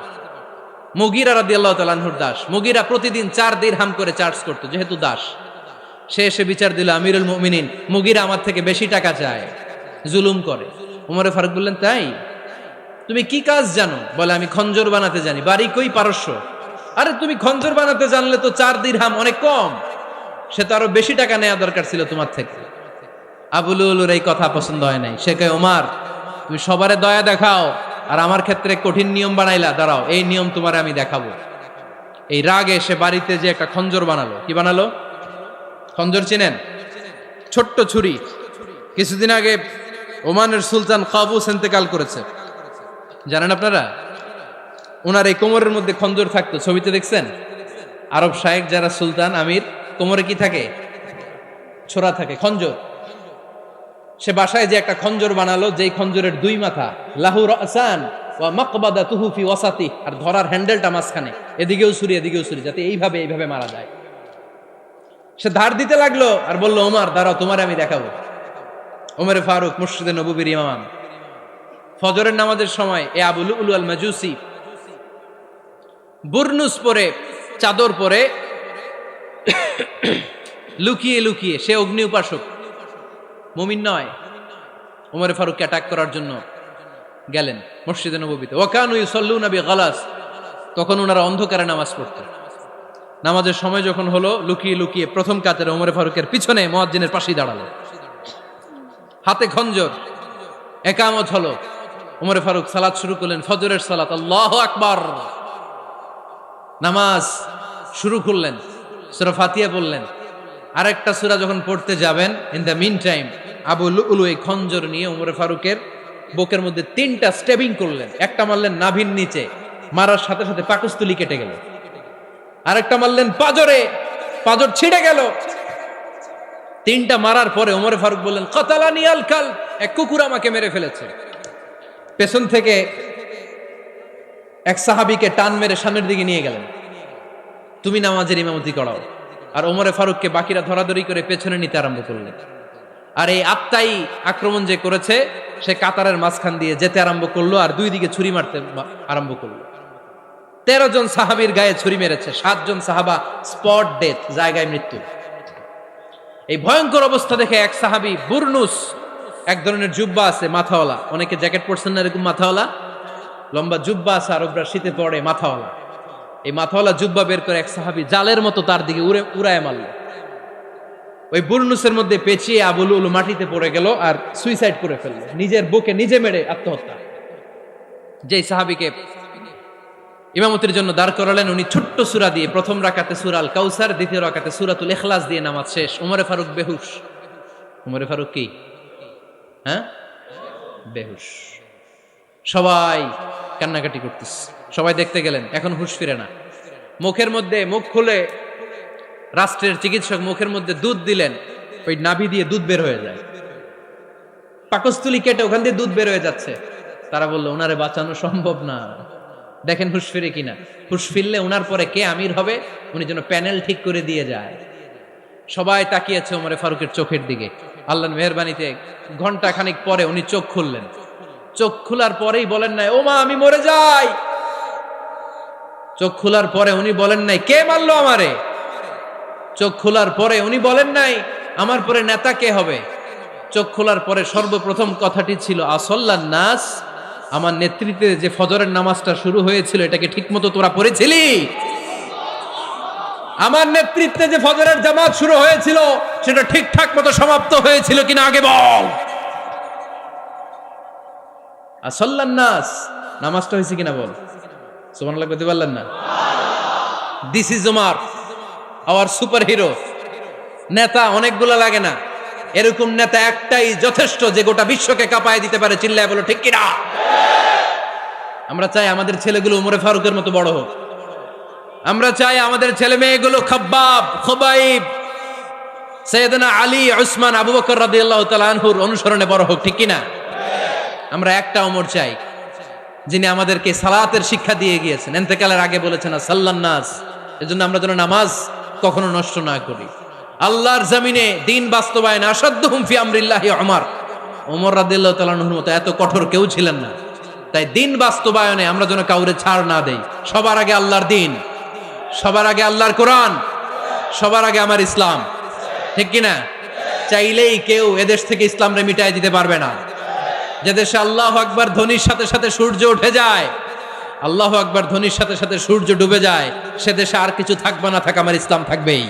মুগীরা রাদিয়াল্লাহু তাআলা আনহুর দাস। মুগীরা প্রতিদিন 4 দিরহাম করে চার্জ করত, যেহেতু দাস। সে এসে বিচার দিল, আমিরুল মুমিনিন, মুগীরা আমার থেকে বেশি টাকা চায়, জুলুম করে। ওমর ফারুক বললেন, তাই? তুমি কি কাজ জানো? বলে, আমি খঞ্জর বানাতে জানি। বাড়ি কই? পারস্য। আরে তুমি খঞ্জর বানাতে জানলে তো 4 দিরহাম অনেক কম, সে তো আরো বেশি টাকা নেওয়া দরকার ছিল তোমার থেকে। আবু লুলুর এই কথা পছন্দ হয় নাই। সে কয়, ওমর তুমি সবারে দয়া দেখাও আর আমার ক্ষেত্রে কঠিন নিয়ম বানাইলা, দাঁড়াও এই নিয়ম তোমারে আমি দেখাবো। এই রাগে সে বাড়িতে যে একটা খঞ্জর বানালো। কি বানালো? খঞ্জর চিনেন? ছোট্ট ছুরি। কিছুদিন আগে ওমানের সুলতান কাবুস ইন্তেকাল করেছে, জানেন আপনারা? ওনার এই কোমরের মধ্যে খঞ্জর থাকতো, ছবিতে দেখছেন? আরব শায়েখ যারা সুলতান আমির, কোমরে কি থাকে? ছোরা থাকে, খঞ্জর। সে বাসায় যে একটা খঞ্জর বানালো, যেই খঞ্জরের 2 মাথা, লাহু রাসান ওয়া মাকবাদাতুহু ফি ওয়াসাতি, আর ধরার হ্যান্ডেলটা মাঝখানে, এদিকেও ছুরি এদিকেও ছুরি, যাতে এইভাবে এইভাবে মারা যায়। সে ধার দিতে লাগলো আর বলল, ওমর দাঁড়াও তোমারে আমি দেখাবো। ওমর ফারুক মসজিদে নববীর ইমাম, ফজরের নামাজের সময় এ আবু লুলু আল মাজুসি বুরনুস পরে, চাদর পরে, লুকিয়ে লুকিয়ে, সে অগ্নি উপাসক, মুমিন নয়। ওমর ফারুককে অ্যাটাক করার জন্য গেলেন মসজিদে নববীতে। ওয়াকানু ইউসাল্লুনা বিগালাস, তখন ওনারা অন্ধকারে নামাজ পড়তেন। নামাজের সময় যখন হলো, লুকিয়ে লুকিয়ে প্রথম কাতারে ওমর ফারুকের পিছনে মুয়াজ্জিনের পাশেই দাঁড়ালো, হাতে খঞ্জর। একামত হলো, ওমর ফারুক সালাত শুরু করলেন, ফজরের সালাত, আল্লাহু আকবার। নামাজ শুরু করলেন, সূরা ফাতিহা বললেন। আরেকটা সূরা যখন পড়তে যাবেন, in the mean time Abu লুলু এই খঞ্জর নিয়ে ওমর ফারুকের বুকের মধ্যে 3টা স্টেবিং করলেন। একটা মারলেন নাভির নিচে, মারার সাথে সাথে পাকস্থলী কেটে গেল। আরেকটা মারলেন পাজরে, পাজর ছিঁড়ে গেল। 3টা মারার পরে ওমর ফারুক বললেন, কাতালানি আল কালব, এক কুকুর আমাকে মেরে ফেলেছে। পেছন থেকে এক সাহাবীকে টান মেরে সামনের দিকে নিয়ে গেলেন, তুমি নামাজের ইমামতি করাও। আর ওমর ফারুককে বাকিরা ধরাধরি করে পেছনে নিতে আরম্ভ করলেন। আর এই আত্মাই আক্রমণ যে করেছে, সে কাতারের মাঝখান দিয়ে যেতে আরম্ভ করলো আর 2 দিকে ছুরি মারতে আরম্ভ করলো। 13 জন সাহাবীর গায়ে ছুরি মেরেছে, 7 জন সাহাবা স্পট ডেথ, জায়গায় মৃত্যু। এই ভয়ঙ্কর অবস্থা দেখে এক সাহাবী বুরনুস, এক ধরনের জুব্বা আছে মাথাওয়ালা, অনেকে জ্যাকেট পরছেন না এরকম মাথাওয়ালা, লম্বা জুব্বা আছে, আরবরা শীতে পরে মাথাওয়ালা। এই মাথাওয়ালা জুব্বা বের করে এক সাহাবী জালের মতো তার দিকে উড়ায় মারল। ওই বুরনুসের মধ্যে পেঁচিয়ে আবু লুলু মাটিতে পড়ে গেল আর সুইসাইড করে ফেলল, নিজের বুকে নিজে মেরে আত্মহত্যা। যেই সাহাবীকে ইমামতির জন্য দাঁড় করালেন, উনি ছোট্ট সূরা দিয়ে, প্রথম রাকাতে সূরা আল কাউসার, দ্বিতীয় রাকাতে সূরাতুল ইখলাস দিয়ে নামাজ শেষ। ওমর ফারুক বেহুশ। ওমর ফারুক কি? হ্যাঁ, বেহুশ। সবাই কান্নাকাটি করতেছে, সবাই দেখতে গেলেন, এখন হুঁশ ফিরে না। মুখের মধ্যে, মুখ খুলে রাষ্ট্রের চিকিৎসক মুখের মধ্যে দুধ দিলেন, ওই নাভি দিয়ে দুধ বের হয়ে যায়। পাকস্থলী কেটে ওখান দিয়ে দুধ বের হয়ে যাচ্ছে। তারা বললো ওনারে বাঁচানো সম্ভব না, দেখেন হুঁশ ফিরে কিনা। হুঁশ ফিরলে ওনার পরে কে আমির হবে, উনি যেন প্যানেল ঠিক করে দিয়ে যায়। সবাই তাকিয়েছে ওমরে ফারুকের চোখের দিকে। আল্লাহর মেহেরবানিতে ঘন্টা খানিক পরে উনি চোখ খুললেন। চোখ খোলার পরেই বলেন নাই, ও মা আমি মরে যাই। চোখ খোলার পরে উনি বলেন নাই, কে মারলো আমারে। চোখ খোলার পরে উনি বলেন নাই, আমার পরে নেতা কে হবে। চোখ খোলার পরে সর্বপ্রথম কথাটি ছিল, আসল্লান নাস, আমার নেতৃত্বে যে ফজরের নামাজটা শুরু হয়েছিল এটাকে ঠিকমতো তোরা পড়েছিলি? আমার নেতৃত্বে যে ফজরের জামাত শুরু হয়েছিল সেটা ঠিকঠাক মতো সমাপ্ত হয়েছিল কিনা আগে বল। আসল্লান নাস, নামাজটা হয়েছে কিনা বল। সুবহানাল্লাহ কইতে পারলেন না? This is Omar, hour super hero. নেতা অনেকগুলো লাগে না, এরকম নেতা একটাই যথেষ্ট যে গোটা বিশ্বকে কাঁপায় দিতে পারে। চিল্লায় বলো ঠিক কিনা। আমরা চাই আমাদের ছেলেগুলো ওমরে ফারুকের মতো বড় হোক। আমরা চাই আমাদের ছেলে মেয়েগুলো খাব্বাব, খুবাইব, সাইয়েদনা আলী, উসমান, আবু বকর রাদিয়াল্লাহু তাআলা আনহুর অনুসরণে বড় হোক, ঠিক কিনা। আমরা একটা ওমর চাই যিনি আমাদেরকে সালাতের শিক্ষা দিয়ে গিয়েছেন, ইন্তেকালের আগে বলেছেন সাল্লান নাস। এজন্য আমরা যেন নামাজ কখনো নষ্ট না করি। আল্লাহর জমিনে দিন বাস্তবায়ন আসাদ্দুহুম ফি আমরিল্লাহি ওমর রাদিয়াল্লাহু তাআলা আনহুর মতো এত কঠোর কেউ ছিলেন না। তাই দিন বাস্তবায়নে আমরা যেন কাউরে ছাড় না দেই। সবার আগে আল্লাহর দিন, সবার আগে আল্লাহর কোরআন, সবার আগে আমার ইসলাম, ঠিক কিনা। চাইলেই কেউ এদেশ থেকে ইসলামরে মিটাই দিতে পারবে না। যে দেশে আল্লাহু আকবার ধ্বনির সাথে সাথে সূর্য উঠে যায়, আল্লাহু আকবার ধ্বনির সাথে সাথে সূর্য ডুবে যায়, সে দেশে আর কিছু থাকবে না থাক আমার ইসলাম থাকবেই,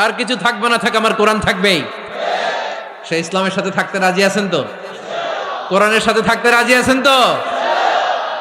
আর কিছু থাকবে না থাক আমার কোরআন থাকবেই। সে ইসলামের সাথে থাকতে রাজি আছেন তো? কোরআনের সাথে থাকতে রাজি আছেন তো?